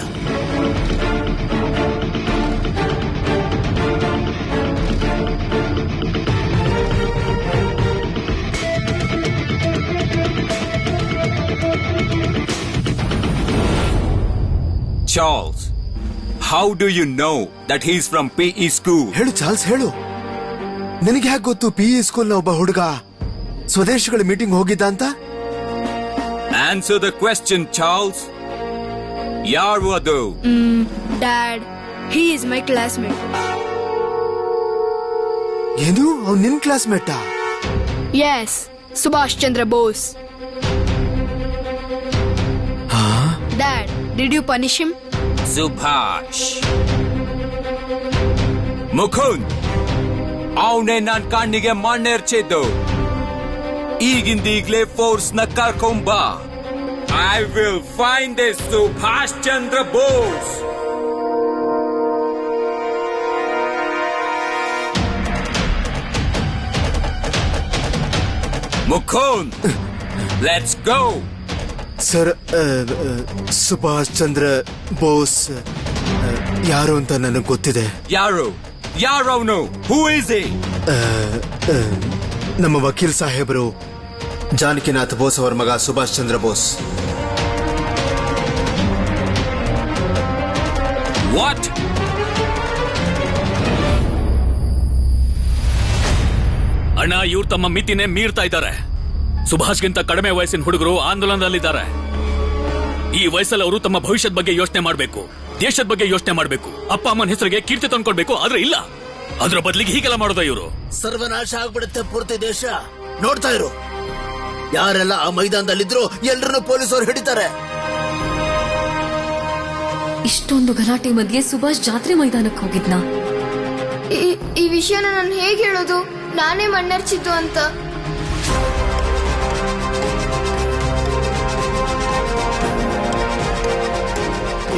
Speaker 4: Charles, how do you know that he's from PE school?
Speaker 3: ಹೇಳು ಚಾರ್ಲ್ಸ್, ಹೇಳು. ನಿನಗೆ ಯಾಕೆ ಗೊತ್ತು PE ಸ್ಕೂಲ್ನ ಒಬ್ಬ ಹುಡುಗ ಸ್ವದೇಶಿಗಳ ಮೀಟಿಂಗ್ ಹೋಗಿದ್ದ ಅಂತ?
Speaker 4: Answer the question, Charles. ಯಾರು ಅದು?
Speaker 10: Dad, he is my classmate.
Speaker 3: ಏನು, ಅವ್ನು ನಿನ್ ಕ್ಲಾಸ್ಮೇಟಾ?
Speaker 10: Yes, Subhash Chandra Bose. Dad, did you punish him?
Speaker 4: Subhash. Mukund, ಅವನೇ ನನ್ ಕಣ್ಣಿಗೆ ಮಣ್ಣೆರ್ಚಿದ್ದು. ಈಗಿಂದೀಗ್ಲೇ ಫೋರ್ಸ್ ನ ಕರ್ಕೊಂಬ. I will find this Subhash Chandra Bose. Mukund, let's go.
Speaker 3: Sir, Subhash Chandra Bose ಯಾರು ಅಂತ ನನಗೆ ಗೊತ್ತಿದೆ.
Speaker 4: ಯಾರು? ಯಾರವನು? Who is he?
Speaker 3: ನಮ್ಮ ವಕೀಲ್ ಸಾಹೇಬರು ಜಾನಕಿನಾಥ್ ಬೋಸ್ ಅವರ ಮಗ ಸುಭಾಷ್ ಚಂದ್ರ ಬೋಸ್.
Speaker 4: ವಾಟ್?
Speaker 7: ಅಣ್ಣ, ಇವ್ರು ತಮ್ಮ ಮಿತಿನೇ ಮೀರ್ತಾ ಇದ್ದಾರೆ. ಸುಭಾಷ್ಗಿಂತ ಕಡಿಮೆ ವಯಸ್ಸಿನ ಹುಡುಗರು ಆಂದೋಲನದಲ್ಲಿದ್ದಾರೆ. ಈ ವಯಸ್ಸಲ್ಲಿ ಅವರು ತಮ್ಮ ಭವಿಷ್ಯದ ಬಗ್ಗೆ ಯೋಚನೆ ಮಾಡಬೇಕು, ದೇಶದ ಬಗ್ಗೆ ಯೋಚನೆ ಮಾಡಬೇಕು, ಅಪ್ಪ ಅಮ್ಮನ ಹೆಸರಿಗೆ ಕೀರ್ತಿ ತಂದ್ಕೊಳ್ಬೇಕು. ಆದ್ರೆ ಇಲ್ಲ, ಅದ್ರ ಬದಲಿಗೆ ಹೀಗೆಲ್ಲ ಮಾಡೋದ ಇವರು.
Speaker 12: ಸರ್ವನಾಶ ಆಗ್ಬಿಡುತ್ತೆ ಪೂರ್ತಿ ದೇಶ. ನೋಡ್ತಾ ಇರು, ಯಾರೆಲ್ಲ ಆ ಮೈದಾನದಲ್ಲಿದ್ರು ಎಲ್ರನ್ನೂ ಪೊಲೀಸರು ಹಿಡಿತಾರೆ.
Speaker 8: ಇಷ್ಟೊಂದು ಗಲಾಟೆ ಮಧ್ಯೆ ಸುಭಾಷ್ ಜಾತ್ರೆ ಮೈದಾನಕ್ಕೆ ಹೋಗಿದ್ನಾ?
Speaker 2: ಈ ವಿಷಯನ ನಾನು ಹೇಗೆ ಹೇಳೋದು? ನಾನೇ ಮಣ್ಣೆರ್ಚಿದ್ದು ಅಂತ.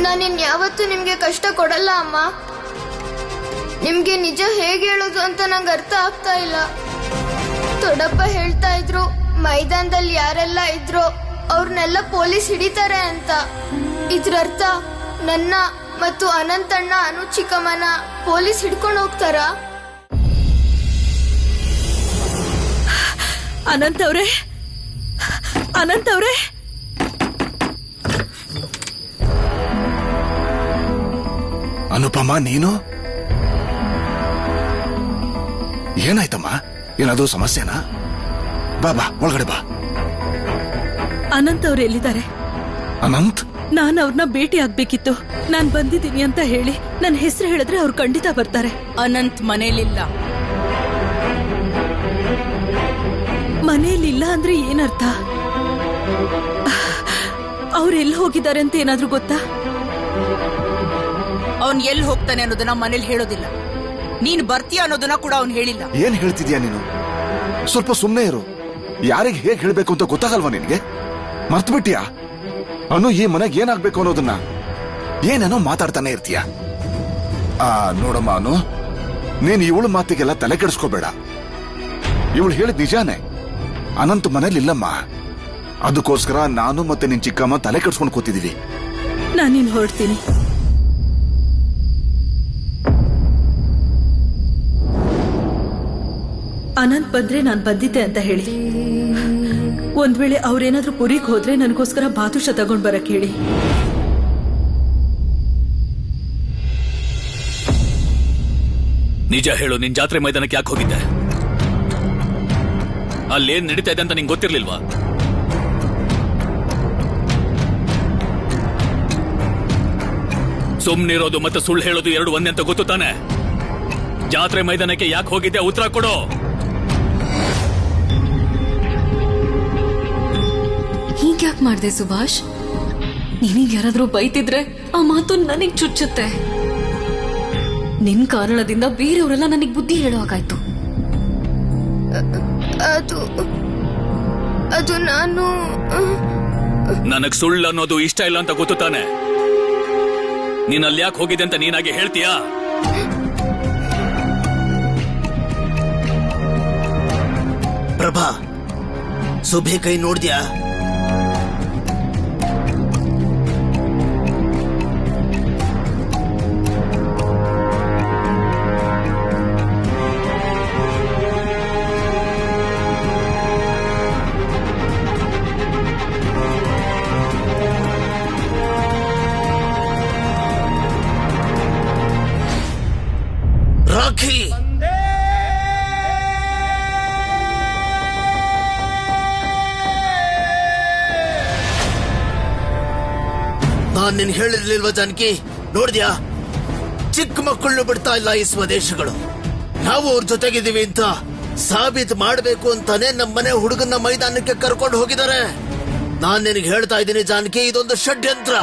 Speaker 2: ನಾನಿನ್ಯಾವತ್ತೂ ನಿಮ್ಗೆ ಕಷ್ಟ ಕೊಡಲ್ಲ ಅಮ್ಮ. ನಿಮ್ಗೆ ನಿಜ ಹೇಗೆ ಹೇಳೋದು ಅಂತ ನಂಗೆ ಅರ್ಥ ಆಗ್ತಾ ಇಲ್ಲ. ದೊಡ್ಡಪ್ಪ ಹೇಳ್ತಾ ಇದ್ರು ಮೈದಾನದಲ್ಲಿ ಯಾರೆಲ್ಲ ಇದ್ರೋ ಅವ್ರನ್ನೆಲ್ಲ ಪೊಲೀಸ್ ಹಿಡಿತಾರೆ ಅಂತ. ಇದ್ರರ್ಥ ನನ್ನ ಮತ್ತು ಅನಂತಣ್ಣ, ಅನು ಚಿಕ್ಕಮ್ಮನ ಪೊಲೀಸ್ ಹಿಡ್ಕೊಂಡು ಹೋಗ್ತಾರಾ?
Speaker 1: ಅನಂತ್ ಅವ್ರೆ, ಅನಂತ್ ಅವ್ರೆ,
Speaker 9: ಅನುಪಮ, ನೀನು ಏನಾಯ್ತಮ್ಮ? ಏನಾದ್ರೂ ಸಮಸ್ಯೆನಾ? ಬಾ ಬಾ, ಒಳಗಡೆ ಬಾ.
Speaker 1: ಅನಂತ್ ಅವ್ರು ಎಲ್ಲಿದ್ದಾರೆ?
Speaker 9: ಅನಂತ್?
Speaker 1: ನಾನು ಅವ್ರನ್ನ ಭೇಟಿ ಆಗ್ಬೇಕಿತ್ತು. ನಾನ್ ಬಂದಿದ್ದೀನಿ ಅಂತ ಹೇಳಿ ನನ್ನ ಹೆಸರು ಹೇಳಿದ್ರೆ ಅವ್ರು ಖಂಡಿತ ಬರ್ತಾರೆ.
Speaker 13: ಅನಂತ್ ಮನೇಲಿಲ್ಲ.
Speaker 1: ಮನೆಯಲ್ಲಿಲ್ಲ ಅಂದ್ರೆ ಏನರ್ಥ? ಅವ್ರೆಲ್ಲಿ ಹೋಗಿದ್ದಾರೆ ಅಂತ ಏನಾದ್ರೂ ಗೊತ್ತಾ?
Speaker 13: ಅವನ್ ಎಲ್ಲಿ ಹೋಗ್ತಾನೆ ಅನ್ನೋದನ್ನ ಮನೇಲಿ ಹೇಳೋದಿಲ್ಲ. ನೀನ್ ಬರ್ತೀಯ ಅನ್ನೋದನ್ನ ಕೂಡ ಅವ್ನು ಹೇಳಿಲ್ಲ.
Speaker 9: ಏನ್ ಹೇಳ್ತಿದ್ಯಾ ನೀನು? ಸ್ವಲ್ಪ ಸುಮ್ನೆ ಇರು. ಯಾರಿಗೆ ಹೇಗ್ ಹೇಳ್ಬೇಕು ಅಂತ ಗೊತ್ತಾಗಲ್ವಾ ನಿನ್ಗೆ? ಮರ್ತು ಬಿಟ್ಟಿಯಾ? ಅನು ಈ ಮನೆಗೆ ಏನಾಗ್ಬೇಕು ಅನ್ನೋದನ್ನ ಏನೇನೋ ಮಾತಾಡ್ತಾನೆ ಇರ್ತೀಯ. ನೋಡಮ್ಮ ಅನು, ನೀನ್ ಇವಳು ಮಾತಿಗೆಲ್ಲ ತಲೆ ಕೆಡಿಸ್ಕೋಬೇಡ. ಇವಳು ಹೇಳಿದ್ ನಿಜಾನೇ. ಅನಂತ್ ಮನೇಲಿಲ್ಲಮ್ಮ. ಅದಕ್ಕೋಸ್ಕರ ನಾನು ಮತ್ತೆ ನಿನ್ ಚಿಕ್ಕಮ್ಮ ತಲೆ ಕೆಡಿಸ್ಕೊಂಡು ಕೂತಿದೀವಿ.
Speaker 1: ನಾನಿನ್ ಹೊರಡ್ತೀನಿ. ಅನಂತ್ ಬಂದ್ರೆ ನಾನ್ ಬಂದಿದ್ದೆ ಅಂತ ಹೇಳಿ. ಒಂದ್ ವೇಳೆ ಅವ್ರೇನಾದ್ರೂ ಪುರಿಗೆ ಹೋದ್ರೆ ನನಗೋಸ್ಕರ ಬಾದುಷ ತಗೊಂಡ್ ಬರಕ್ ಹೇಳಿ.
Speaker 7: ನಿಜ ಹೇಳು, ನಿನ್ ಜಾತ್ರೆ ಮೈದಾನಕ್ಕೆ ಯಾಕೆ ಹೋಗಿದ್ದೆ? ಅಲ್ಲೇನ್ ನಡೀತಾ ಇದೆ ಅಂತ ನಿಂಗೆ ಗೊತ್ತಿರ್ಲಿಲ್ವಾ? ಸುಮ್ನಿರೋದು ಮತ್ತೆ ಸುಳ್ಳು ಹೇಳೋದು ಎರಡು ಒಂದೇ ಅಂತ ಗೊತ್ತು ತಾನೆ? ಜಾತ್ರೆ ಮೈದಾನಕ್ಕೆ ಯಾಕೆ ಹೋಗಿದ್ದೆ? ಉತ್ತರ ಕೊಡು.
Speaker 8: ಯಾಕೆ ಮಾಡ್ದೆ ಸುಭಾಷ್? ನಿನಗ್ ಯಾರಾದ್ರೂ ಬೈತಿದ್ರೆ ಆ ಮಾತು ನನಗ್ ಚುಚ್ಚುತ್ತೆ. ನಿನ್ ಕಾರಣದಿಂದ ಬೇರೆಯವರೆಲ್ಲ ನನಗ್ ಬುದ್ಧಿ ಹೇಳೋ ಹಾಗಾಯ್ತು.
Speaker 2: ಅದು ನಾನು
Speaker 7: ನನಗ್ ಸುಳ್ಳು ಅನ್ನೋದು ಇಷ್ಟ ಇಲ್ಲ ಅಂತ ಗೊತ್ತು ತಾನೆ. ನೀನ್ ಅಲ್ಲಿ ಯಾಕೆ ಹೋಗಿದೆ ಅಂತ ನೀನಾಗೆ ಹೇಳ್ತೀಯಾ?
Speaker 12: ಪ್ರಭಾ, ಸುಭೆ ಕೈ ನೋಡ್ದ್ಯಾ? ರಾಖಿ, ನಾನ್ ನಿನ್ ಹೇಳಿರ್ಲಿಲ್ವಾ ಜಾನಕಿ? ನೋಡ್ದ್ಯಾ, ಚಿಕ್ಕ ಮಕ್ಕಳನ್ನು ಬಿಡ್ತಾ ಇಲ್ಲ ಈ ಸ್ವದೇಶಗಳು. ನಾವು ಅವ್ರ ಜೊತೆಗಿದ್ದೀವಿ ಅಂತ ಸಾಬೀತು ಮಾಡಬೇಕು ಅಂತಾನೆ ನಮ್ಮನೆ ಹುಡುಗನ ಮೈದಾನಕ್ಕೆ ಕರ್ಕೊಂಡು ಹೋಗಿದ್ದಾರೆ. ನಾನ್ ನಿನಗೆ ಹೇಳ್ತಾ ಇದ್ದೀನಿ ಜಾನಕಿ, ಇದೊಂದು ಷಡ್ಯಂತ್ರ.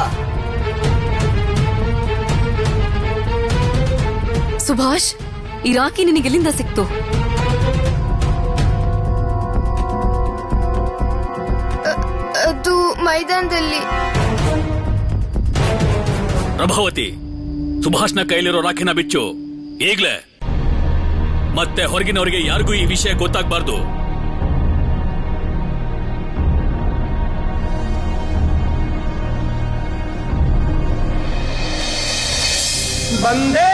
Speaker 8: ಸುಭಾಷ್, ಈ ರಾಖಿ ನಿನಗೆಲ್ಲಿಂದ ಸಿಕ್ತು?
Speaker 2: ಅದು ಮೈದಾನದಲ್ಲಿ.
Speaker 7: ಪ್ರಭಾವತಿ, ಸುಭಾಷ್ನ ಕೈಲಿರೋ ರಾಖಿನ ಬಿಚ್ಚು ಈಗ್ಲೇ. ಮತ್ತೆ ಹೊರಗಿನವರಿಗೆ ಯಾರಿಗೂ ಈ ವಿಷಯ ಗೊತ್ತಾಗಬಾರ್ದು.
Speaker 14: ಬಂದೇ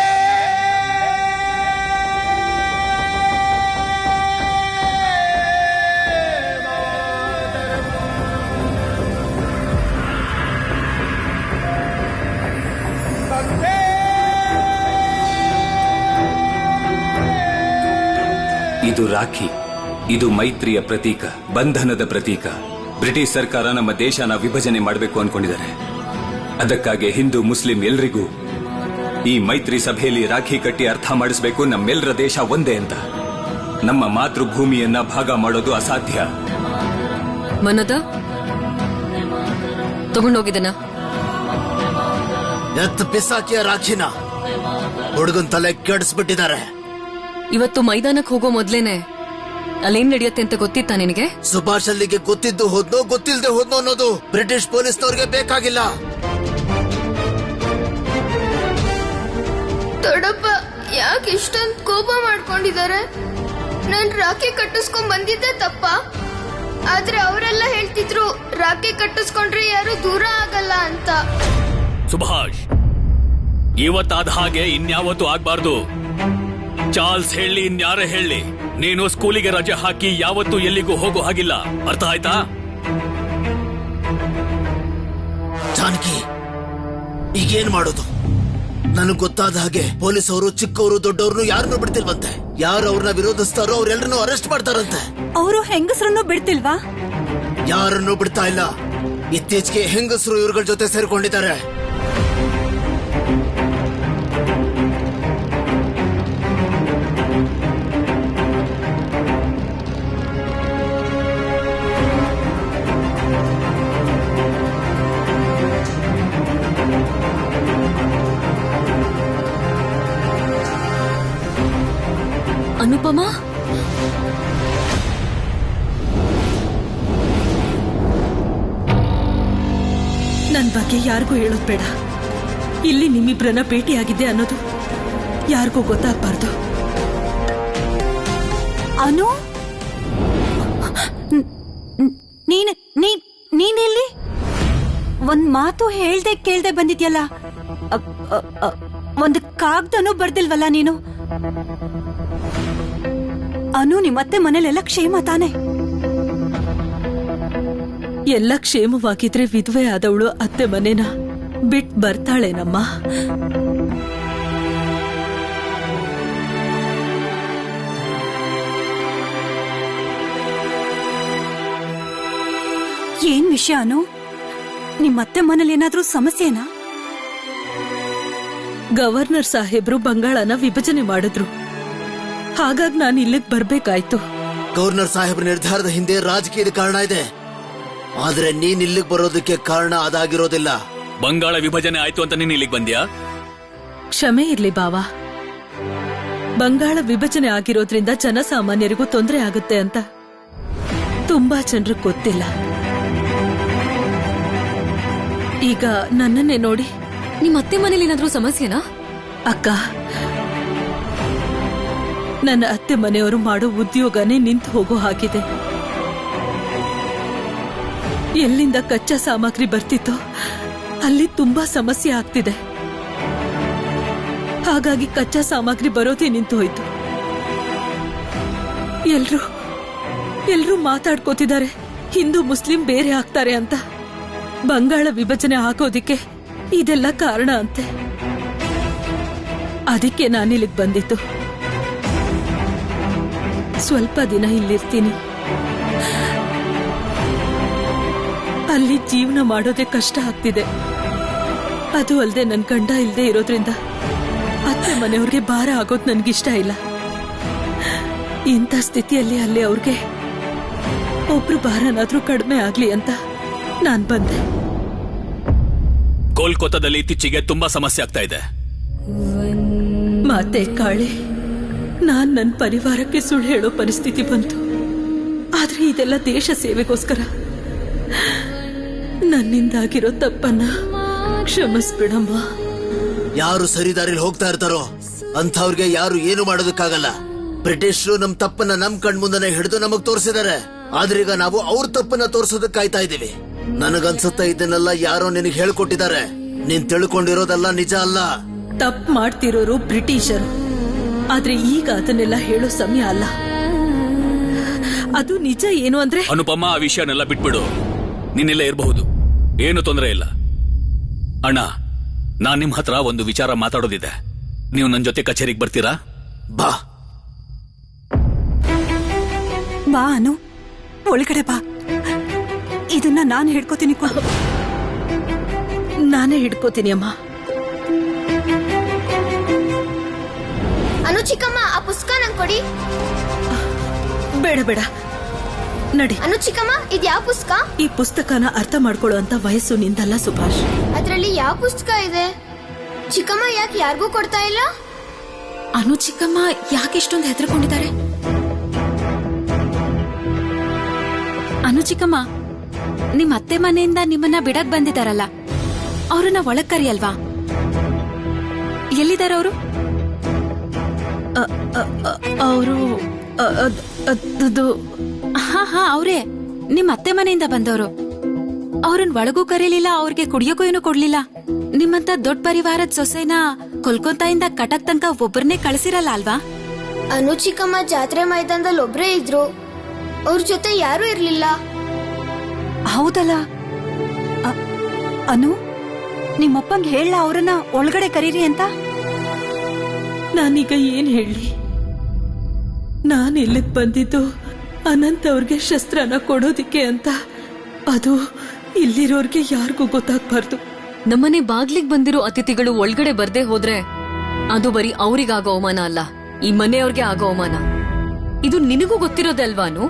Speaker 4: ಇದು ರಾಖಿ. ಇದು ಮೈತ್ರಿಯ ಪ್ರತೀಕ, ಬಂಧನದ ಪ್ರತೀಕ. ಬ್ರಿಟಿಷ್ ಸರ್ಕಾರ ನಮ್ಮ ದೇಶನ ವಿಭಜನೆ ಮಾಡಬೇಕು ಅನ್ಕೊಂಡಿದ್ದಾರೆ. ಅದಕ್ಕಾಗಿ ಹಿಂದೂ ಮುಸ್ಲಿಂ ಎಲ್ರಿಗೂ ಈ ಮೈತ್ರಿ ಸಭೆಯಲ್ಲಿ ರಾಖಿ ಕಟ್ಟಿ ಅರ್ಥ ಮಾಡಿಸಬೇಕು, ನಮ್ಮೆಲ್ಲರ ದೇಶ ಒಂದೇ ಅಂತ. ನಮ್ಮ ಮಾತೃಭೂಮಿಯನ್ನ ಭಾಗ ಮಾಡೋದು ಅಸಾಧ್ಯ.
Speaker 8: ಮನದ ತಗೊಂಡೋಗಿದನ
Speaker 12: ಎತ್ತು ಪಿಸಾಕಿಯ ರಾಖಿನ ಹುಡುಗನ್ ತಲೆ ಕೆಡಿಸ್ಬಿಟ್ಟಿದ್ದಾರೆ.
Speaker 8: ಇವತ್ತು ಮೈದಾನಕ್ಕೆ ಹೋಗೋ ಮೊದ್ಲೇನೆ ಅಲ್ಲೇನ್ ನಡೆಯುತ್ತೆ ಅಂತ ಗೊತ್ತಿತ್ತಾ ನಿನಗೆ?
Speaker 12: ಸುಭಾಷ್ ಅಲ್ಲಿಗೆ ಗೊತ್ತಿದ್ದು ಹೋದ್ನೋ ಗೊತ್ತಿಲ್ಲದೆ ಹೋದ್ನೋ ಅನ್ನೋದು ಬ್ರಿಟಿಷ್ ಪೊಲೀಸ್ನವ್ರಿಗೆ ಬೇಕಾಗಿಲ್ಲ.
Speaker 2: ದೊಡ್ಡಪ್ಪ ಯಾಕೆ ಇಷ್ಟೊಂದು ಕೋಪ ಮಾಡ್ಕೊಂಡಿದ್ದಾರೆ? ನಾನ್ ರಾಖಿ ಕಟ್ಟಿಸ್ಕೊಂಡ್ ಬಂದಿದ್ದೆ ತಪ್ಪ. ಆದ್ರೆ ಅವರೆಲ್ಲ ಹೇಳ್ತಿದ್ರು ರಾಖಿ ಕಟ್ಟಿಸ್ಕೊಂಡ್ರೆ ಯಾರು ದೂರ ಆಗಲ್ಲ ಅಂತ.
Speaker 7: ಸುಭಾಷ್, ಇವತ್ತಾದ ಹಾಗೆ ಇನ್ಯಾವತ್ತೂ ಆಗ್ಬಾರ್ದು. ಚಾರ್ಲ್ಸ್ ಹೇಳಿ, ಇನ್ಯಾರೇ ಹೇಳಿ, ನೀನು ಸ್ಕೂಲಿಗೆ ರಜೆ ಹಾಕಿ ಯಾವತ್ತೂ ಎಲ್ಲಿಗೂ ಹೋಗೋ ಹಾಗಿಲ್ಲ. ಅರ್ಥ ಆಯ್ತಾ?
Speaker 12: ಜಾನಕಿ, ಈಗೇನ್ ಮಾಡೋದು? ನನಗ್ ಗೊತ್ತಾದ ಹಾಗೆ ಪೊಲೀಸ್ ಅವರು ಚಿಕ್ಕವರು ದೊಡ್ಡವ್ರನ್ನು ಯಾರನ್ನೂ ಬಿಡ್ತಿಲ್ವಂತೆ. ಯಾರು ಅವ್ರನ್ನ ವಿರೋಧಿಸ್ತಾರೋ ಅವ್ರೆಲ್ಲರನ್ನೂ ಅರೆಸ್ಟ್ ಮಾಡ್ತಾರಂತೆ.
Speaker 13: ಅವರು ಹೆಂಗಸರನ್ನು ಬಿಡ್ತಿಲ್ವಾ?
Speaker 12: ಯಾರನ್ನೂ ಬಿಡ್ತಾ ಇಲ್ಲ. ಇತ್ತೀಚೆಗೆ ಹೆಂಗಸರು ಇವ್ರಗಳ ಜೊತೆ ಸೇರ್ಕೊಂಡಿದ್ದಾರೆ.
Speaker 8: ಅನುಪಮ,
Speaker 1: ನನ್ ಬಗ್ಗೆ ಯಾರಿಗೂ ಹೇಳೋದ್ ಬೇಡ. ಇಲ್ಲಿ ನಿಮ್ಮಿಬ್ರನ್ನ ಭೇಟಿಯಾಗಿದ್ದೆ ಅನ್ನೋದು ಯಾರಿಗೂ ಗೊತ್ತಾಗ್ಬಾರ್ದು.
Speaker 13: ಅನು, ನೀನೆಲ್ಲಿ? ಒಂದ್ ಮಾತು ಹೇಳ್ದೆ ಕೇಳ್ದೆ ಬಂದಿದ್ಯಲ್ಲ. ಒಂದು ಕಾಗ್ದನೂ ಬರ್ದಿಲ್ವಲ್ಲ ನೀನು? ಅನು, ನಿಮ್ಮತ್ತೆ ಮನೇಲೆಲ್ಲ ಕ್ಷೇಮ ತಾನೆ?
Speaker 1: ಎಲ್ಲ ಕ್ಷೇಮವಾಗಿದ್ರೆ ವಿಧವೆ ಆದವಳು ಅತ್ತೆ ಮನೇನ ಬಿಟ್ ಬರ್ತಾಳೇನಮ್ಮ?
Speaker 13: ಏನ್ ವಿಷಯ ಅನು? ನಿಮ್ಮತ್ತೆ ಮನೇಲಿ ಏನಾದ್ರೂ ಸಮಸ್ಯೆನಾ?
Speaker 1: ಗವರ್ನರ್ ಸಾಹೇಬ್ರು ಬಂಗಾಳನ ವಿಭಜನೆ ಮಾಡಿದ್ರು. ಹಾಗಾಗಿ ನಾನು ಇಲ್ಲಿಗೆ ಬರ್ಬೇಕಾಯ್ತು.
Speaker 12: ಗವರ್ನರ್ ಸಾಹೇಬ್ರ ನಿರ್ಧಾರದ ಹಿಂದೆ ರಾಜಕೀಯದ ಕಾರಣ ಇದೆ. ಆದ್ರೆ ನೀನ್ ಇಲ್ಲಿಗೆ ಬರೋದಕ್ಕೆ ಕಾರಣ ಅದಾಗಿರೋದಿಲ್ಲ.
Speaker 7: ಬಂಗಾಳ ವಿಭಜನೆ ಆಯ್ತು ಅಂತ ನೀನ್ ಇಲ್ಲಿಗೆ ಬಂದ್ಯಾ?
Speaker 1: ಕ್ಷಮೆ ಇರ್ಲಿ ಬಾವ. ಬಂಗಾಳ ವಿಭಜನೆ ಆಗಿರೋದ್ರಿಂದ ಜನಸಾಮಾನ್ಯರಿಗೂ ತೊಂದರೆ ಆಗುತ್ತೆ ಅಂತ ತುಂಬಾ ಜನರಿಗೆ ಗೊತ್ತಿಲ್ಲ. ಈಗ ನನ್ನನ್ನೇ ನೋಡಿ.
Speaker 8: ನಿಮ್ ಅತ್ತೆ ಮನೇಲಿ ಏನಾದ್ರೂ ಸಮಸ್ಯೆನಾ?
Speaker 1: ಅಕ್ಕ, ನನ್ನ ಅತ್ತೆ ಮನೆಯವರು ಮಾಡೋ ಉದ್ಯೋಗನೇ ನಿಂತು ಹೋಗೋ ಹಾಗಿದೆ. ಎಲ್ಲಿಂದ ಕಚ್ಚಾ ಸಾಮಗ್ರಿ ಬರ್ತಿತ್ತೋ ಅಲ್ಲಿ ತುಂಬಾ ಸಮಸ್ಯೆ ಆಗ್ತಿದೆ. ಹಾಗಾಗಿ ಕಚ್ಚಾ ಸಾಮಗ್ರಿ ಬರೋದೇ ನಿಂತು ಹೋಯ್ತು. ಎಲ್ರೂ ಮಾತಾಡ್ಕೋತಿದ್ದಾರೆ ಹಿಂದೂ ಮುಸ್ಲಿಂ ಬೇರೆ ಆಗ್ತಾರೆ ಅಂತ. ಬಂಗಾಳ ವಿಭಜನೆ ಆಗೋದಿಕ್ಕೆ ಇದೆಲ್ಲ ಕಾರಣ ಅಂತೆ. ಅದಕ್ಕೆ ನಾನಿಲ್ಲಿಗೆ ಬಂದಿತ್ತು. ಸ್ವಲ್ಪ ದಿನ ಇಲ್ಲಿರ್ತೀನಿ. ಅಲ್ಲಿ ಜೀವನ ಮಾಡೋದೇ ಕಷ್ಟ ಆಗ್ತಿದೆ. ಅದು ಅಲ್ಲದೆ ನನ್ ಗಂಡ ಇಲ್ಲದೆ ಇರೋದ್ರಿಂದ ಅತ್ತೆ ಮನೆಯವ್ರಿಗೆ ಭಾರ ಆಗೋದು ನನ್ಗಿಷ್ಟ ಇಲ್ಲ. ಇಂಥ ಸ್ಥಿತಿಯಲ್ಲಿ ಅಲ್ಲಿ ಅವ್ರಿಗೆ ಒಬ್ರು ಭಾರನಾದ್ರೂ ಕಡಿಮೆ ಆಗ್ಲಿ ಅಂತ ನಾನ್ ಬಂದೆ.
Speaker 7: ಕೋಲ್ಕತ್ತಾದಲ್ಲಿ ಇತ್ತೀಚೆಗೆ ತುಂಬಾ ಸಮಸ್ಯೆ ಆಗ್ತಾ ಇದೆ.
Speaker 1: ಮಾತೆ ಕಾಳೆ, ನಾನ್ ನನ್ನ ಪರಿವಾರಕ್ಕೆ ಸುಳ್ಳು ಹೇಳೋ ಪರಿಸ್ಥಿತಿ ಬಂತು. ಆದ್ರೆ ಇದೆಲ್ಲ ದೇಶ ಸೇವೆಗೋಸ್ಕರ. ನನ್ನಿಂದಾಗಿರೋ ತಪ್ಪನ್ನ ಕ್ಷಮಿಸ್ಬಿಡಮ್ಮ.
Speaker 12: ಯಾರು ಸರಿದಾರಿಲಿ ಹೋಗ್ತಾ ಇರ್ತಾರೋ ಅಂಥವ್ರಿಗೆ ಯಾರು ಏನು ಮಾಡೋದಕ್ಕಾಗಲ್ಲ. ಬ್ರಿಟಿಷರು ನಮ್ ತಪ್ಪನ್ನ ನಮ್ ಕಣ್ಮುಂದನೆ ಹಿಡಿದು ನಮಗ್ ತೋರಿಸಿದ್ದಾರೆ. ಆದ್ರೀಗ ನಾವು ಅವ್ರ ತಪ್ಪನ್ನ ತೋರಿಸೋದಕ್ಕೆ ಕಾಯ್ತಾ ಇದೀವಿ. ನನಗನ್ಸುತ್ತಾ ಇದನ್ನೆಲ್ಲ ಯಾರೋ ನಿನಗೆ ಹೇಳ್ಕೊಟ್ಟಿದ್ದಾರೆ. ನೀನ್ ತಿಳ್ಕೊಂಡಿರೋದೆಲ್ಲ ನಿಜ ಅಲ್ಲ.
Speaker 1: ತಪ್ಪು ಮಾಡ್ತಿರೋರು ಬ್ರಿಟಿಷರು. ಆದ್ರೆ ಈಗ ಅದನ್ನೆಲ್ಲ ಹೇಳೋ ಸಮಯ ಅಲ್ಲ. ಅದು ನಿಜ ಏನು ಅಂದ್ರೆ
Speaker 7: ಅನುಪಮ, ಆ ವಿಷಯನೆಲ್ಲ ಬಿಟ್ಬಿಡು. ನೀನೆಲ್ಲ ಇರಬಹುದು, ಏನು ತೊಂದರೆ ಇಲ್ಲ. ಅಣ್ಣ, ನಾನ್ ನಿಮ್ ಹತ್ರ ಒಂದು ವಿಚಾರ ಮಾತಾಡೋದಿದೆ. ನೀವು ನನ್ನ ಜೊತೆ ಕಚೇರಿಗೆ ಬರ್ತೀರಾ?
Speaker 12: ಬಾ
Speaker 13: ಬಾ ಅನು, ಒಳಗಡೆ ಬಾ. ಇದನ್ನ ನಾನು ಹಿಡ್ಕೋತೀನಿ.
Speaker 1: ನಾನೇ ಹಿಡ್ಕೋತೀನಿ ಅಮ್ಮ.
Speaker 2: ಅನು ಚಿಕ್ಕಮ್ಮ, ಆ ಪುಸ್ತಕ ನಂಗೆ ಕೊಡಿ.
Speaker 1: ಬೇಡ ಬೇಡ, ನಡಿ.
Speaker 2: ಅನು ಚಿಕ್ಕಮ್ಮ, ಇದು ಯಾವ ಪುಸ್ತಕ?
Speaker 1: ಈ ಪುಸ್ತಕನ ಅರ್ಥ ಮಾಡ್ಕೊಳ್ಳೋ ಅಂತ ವಯಸ್ಸು ನಿಂದಲ್ಲ ಸುಭಾಷ್.
Speaker 2: ಅದ್ರಲ್ಲಿ ಯಾವ ಪುಸ್ತಕ ಇದೆ? ಚಿಕ್ಕಮ್ಮ ಯಾಕೆ ಯಾರಿಗೂ ಕೊಡ್ತಾ ಇಲ್ಲ?
Speaker 11: ಅನು ಚಿಕ್ಕಮ್ಮ ಯಾಕೆ ಇಷ್ಟೊಂದು ಹೆದರ್ಕೊಂಡಿದ್ದಾರೆ? ಅನು ಚಿಕ್ಕಮ್ಮ, ನಿಮ್ ಅತ್ತೆ ಮನೆಯಿಂದ ನಿಮ್ಮನ್ನ ಬಿಡಕ್ ಬಂದಿದಾರಲ್ಲ, ಅವ್ರನ್ನ ಒಳಗ್ ಕರಿಯಲ್ವಾ? ಎಲ್ಲಿದಾರ ಅವರು?
Speaker 1: ಅವರು
Speaker 11: ಹಾ ಅವ್ರೇ, ನಿಮ್ ಅತ್ತೆ ಮನೆಯಿಂದ ಬಂದವರು. ಅವ್ರನ್ ಒಳಗೂ ಕರೀಲಿಲ್ಲ, ಅವ್ರಿಗೆ ಕುಡಿಯೋಕೂ ಏನು ಕೊಡ್ಲಿಲ್ಲ. ನಿಮ್ಮಂತ ದೊಡ್ಡ ಪರಿವಾರದ ಸೊಸೆನ ಕೊಲ್ಕತ್ತಾಯಿಂದ ಕಟಕ್ ತನಕ ಒಬ್ಬರನ್ನೇ ಕಳಿಸಿರಲ್ಲ ಅಲ್ವಾ?
Speaker 2: ಅನು ಚಿಕ್ಕಮ್ಮ ಜಾತ್ರೆ ಮೈದಾನದಲ್ಲಿ ಒಬ್ರೇ ಇದ್ರು, ಅವ್ರ ಜೊತೆ ಯಾರು ಇರ್ಲಿಲ್ಲ.
Speaker 13: ಹೌದಲ್ಲ ಅನು, ನಿಮ್ಮಪ್ಪಂಗೆ ಹೇಳ ಅವ್ರನ್ನ ಒಳಗಡೆ ಕರೀರಿ ಅಂತ.
Speaker 1: ನಾನೀಗ ಏನ್ ಹೇಳಿ? ನಾನು ಇಲ್ಲಿಗೆ ಬಂದಿದ್ದು ಅನಂತ್ ಅವ್ರಿಗೆ ಶಸ್ತ್ರನ ಕೊಡೋದಿಕ್ಕೆ ಅಂತ. ಅದು ಇಲ್ಲಿರೋರ್ಗೆ ಯಾರಿಗೂ ಗೊತ್ತಾಗ್ಬಾರ್ದು.
Speaker 8: ನಮ್ಮನೆ ಬಾಗ್ಲಿಗ್ ಬಂದಿರೋ ಅತಿಥಿಗಳು ಒಳಗಡೆ ಬರ್ದೇ ಹೋದ್ರೆ ಅದು ಬರೀ ಅವ್ರಿಗಾಗೋ ಅವಮಾನ ಅಲ್ಲ, ಈ ಮನೆಯವ್ರಿಗೆ ಆಗೋ ಅವಮಾನ. ಇದು ನಿನಗೂ ಗೊತ್ತಿರೋದಲ್ವಾನು?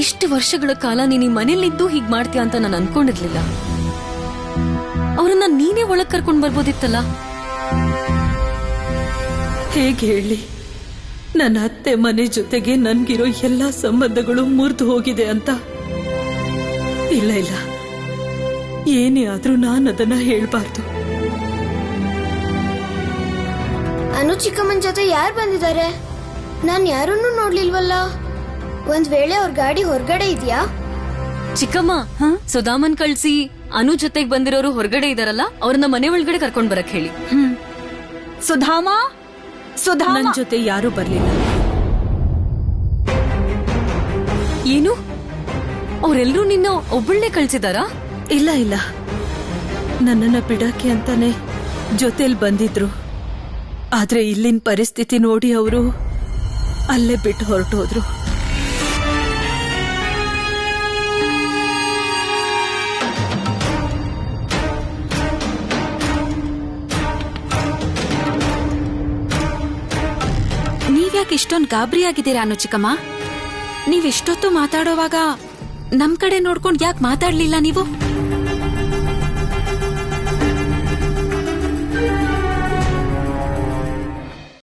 Speaker 8: ಇಷ್ಟು ವರ್ಷಗಳ ಕಾಲ ನೀನ್ ಈ ಮನೇಲಿದ್ದು ಹೀಗ್ ಮಾಡ್ತೀಯ ಅಂತ ನಾನು ಅನ್ಕೊಂಡಿರ್ಲಿಲ್ಲ. ಅವ್ರನ್ನ ನೀನೇ ಒಳಗ್ ಕರ್ಕೊಂಡ್ ಬರ್ಬೋದಿತ್ತಲ್ಲ.
Speaker 1: ಹೇಗೆ ಹೇಳಿ? ನನ್ನ ಅತ್ತೆ ಮನೆ ಜೊತೆಗೆ ನನ್ಗಿರೋ ಎಲ್ಲಾ ಸಂಬಂಧಗಳು ಮುರಿದು ಹೋಗಿದೆ ಅಂತ? ಇಲ್ಲ ಇಲ್ಲ, ಏನೇ ಆದ್ರೂ ನಾನು ಅದನ್ನ ಹೇಳ್ಬಾರ್ದು.
Speaker 2: ಅನು ಚಿಕ್ಕಮ್ಮನ ಜೊತೆ ಯಾರು ಬಂದಿದ್ದಾರೆ? ನಾನ್ ಯಾರನ್ನೂ ನೋಡ್ಲಿಲ್ವಲ್ಲ. ಒಂದ್ ವೇಳೆ ಅವ್ರ ಗಾಡಿ ಹೊರಗಡೆ ಇದೆಯಾ?
Speaker 8: ಚಿಕ್ಕಮ್ಮ, ಸುಧಾಮನ್ ಕಳ್ಸಿ ಅನು ಜೊತೆಗ್ ಬಂದಿರೋರು ಹೊರಗಡೆ ಇದಾರಲ್ಲ, ಅವ್ರನ್ನ ಮನೆ ಒಳಗಡೆ ಕರ್ಕೊಂಡ್ ಬರಕ್ ಹೇಳಿ.
Speaker 13: ಸುಧಾಮ,
Speaker 1: ನನ್ ಜೊತೆ ಯಾರು ಬರ್ಲಿಲ್ಲ.
Speaker 8: ಏನು, ಅವ್ರೆಲ್ರೂ ನಿನ್ನ ಒಬ್ಬಳನ್ನೇ ಕಳ್ಸಿದಾರಾ?
Speaker 1: ಇಲ್ಲ ಇಲ್ಲ, ನನ್ನನ್ನ ಬಿಡಕ್ಕೆ ಅಂತಾನೆ ಜೊತೆಲ್ ಬಂದಿದ್ರು. ಆದ್ರೆ ಇಲ್ಲಿನ ಪರಿಸ್ಥಿತಿ ನೋಡಿ ಅವರು ಅಲ್ಲೇ ಬಿಟ್ಟು ಹೊರಟೋದ್ರು.
Speaker 11: ನೀವ್ಯಾಕೆ ಇಷ್ಟೊಂದು ಗಾಬರಿ ಆಗಿದ್ದೀರಾ ಅನು ಚಿಕ್ಕಮ್ಮ? ನೀವಿಷ್ಟೊತ್ತು ಮಾತಾಡೋವಾಗ ನಮ್ ಕಡೆ ನೋಡ್ಕೊಂಡ್ ಯಾಕೆ ಮಾತಾಡ್ಲಿಲ್ಲ ನೀವು?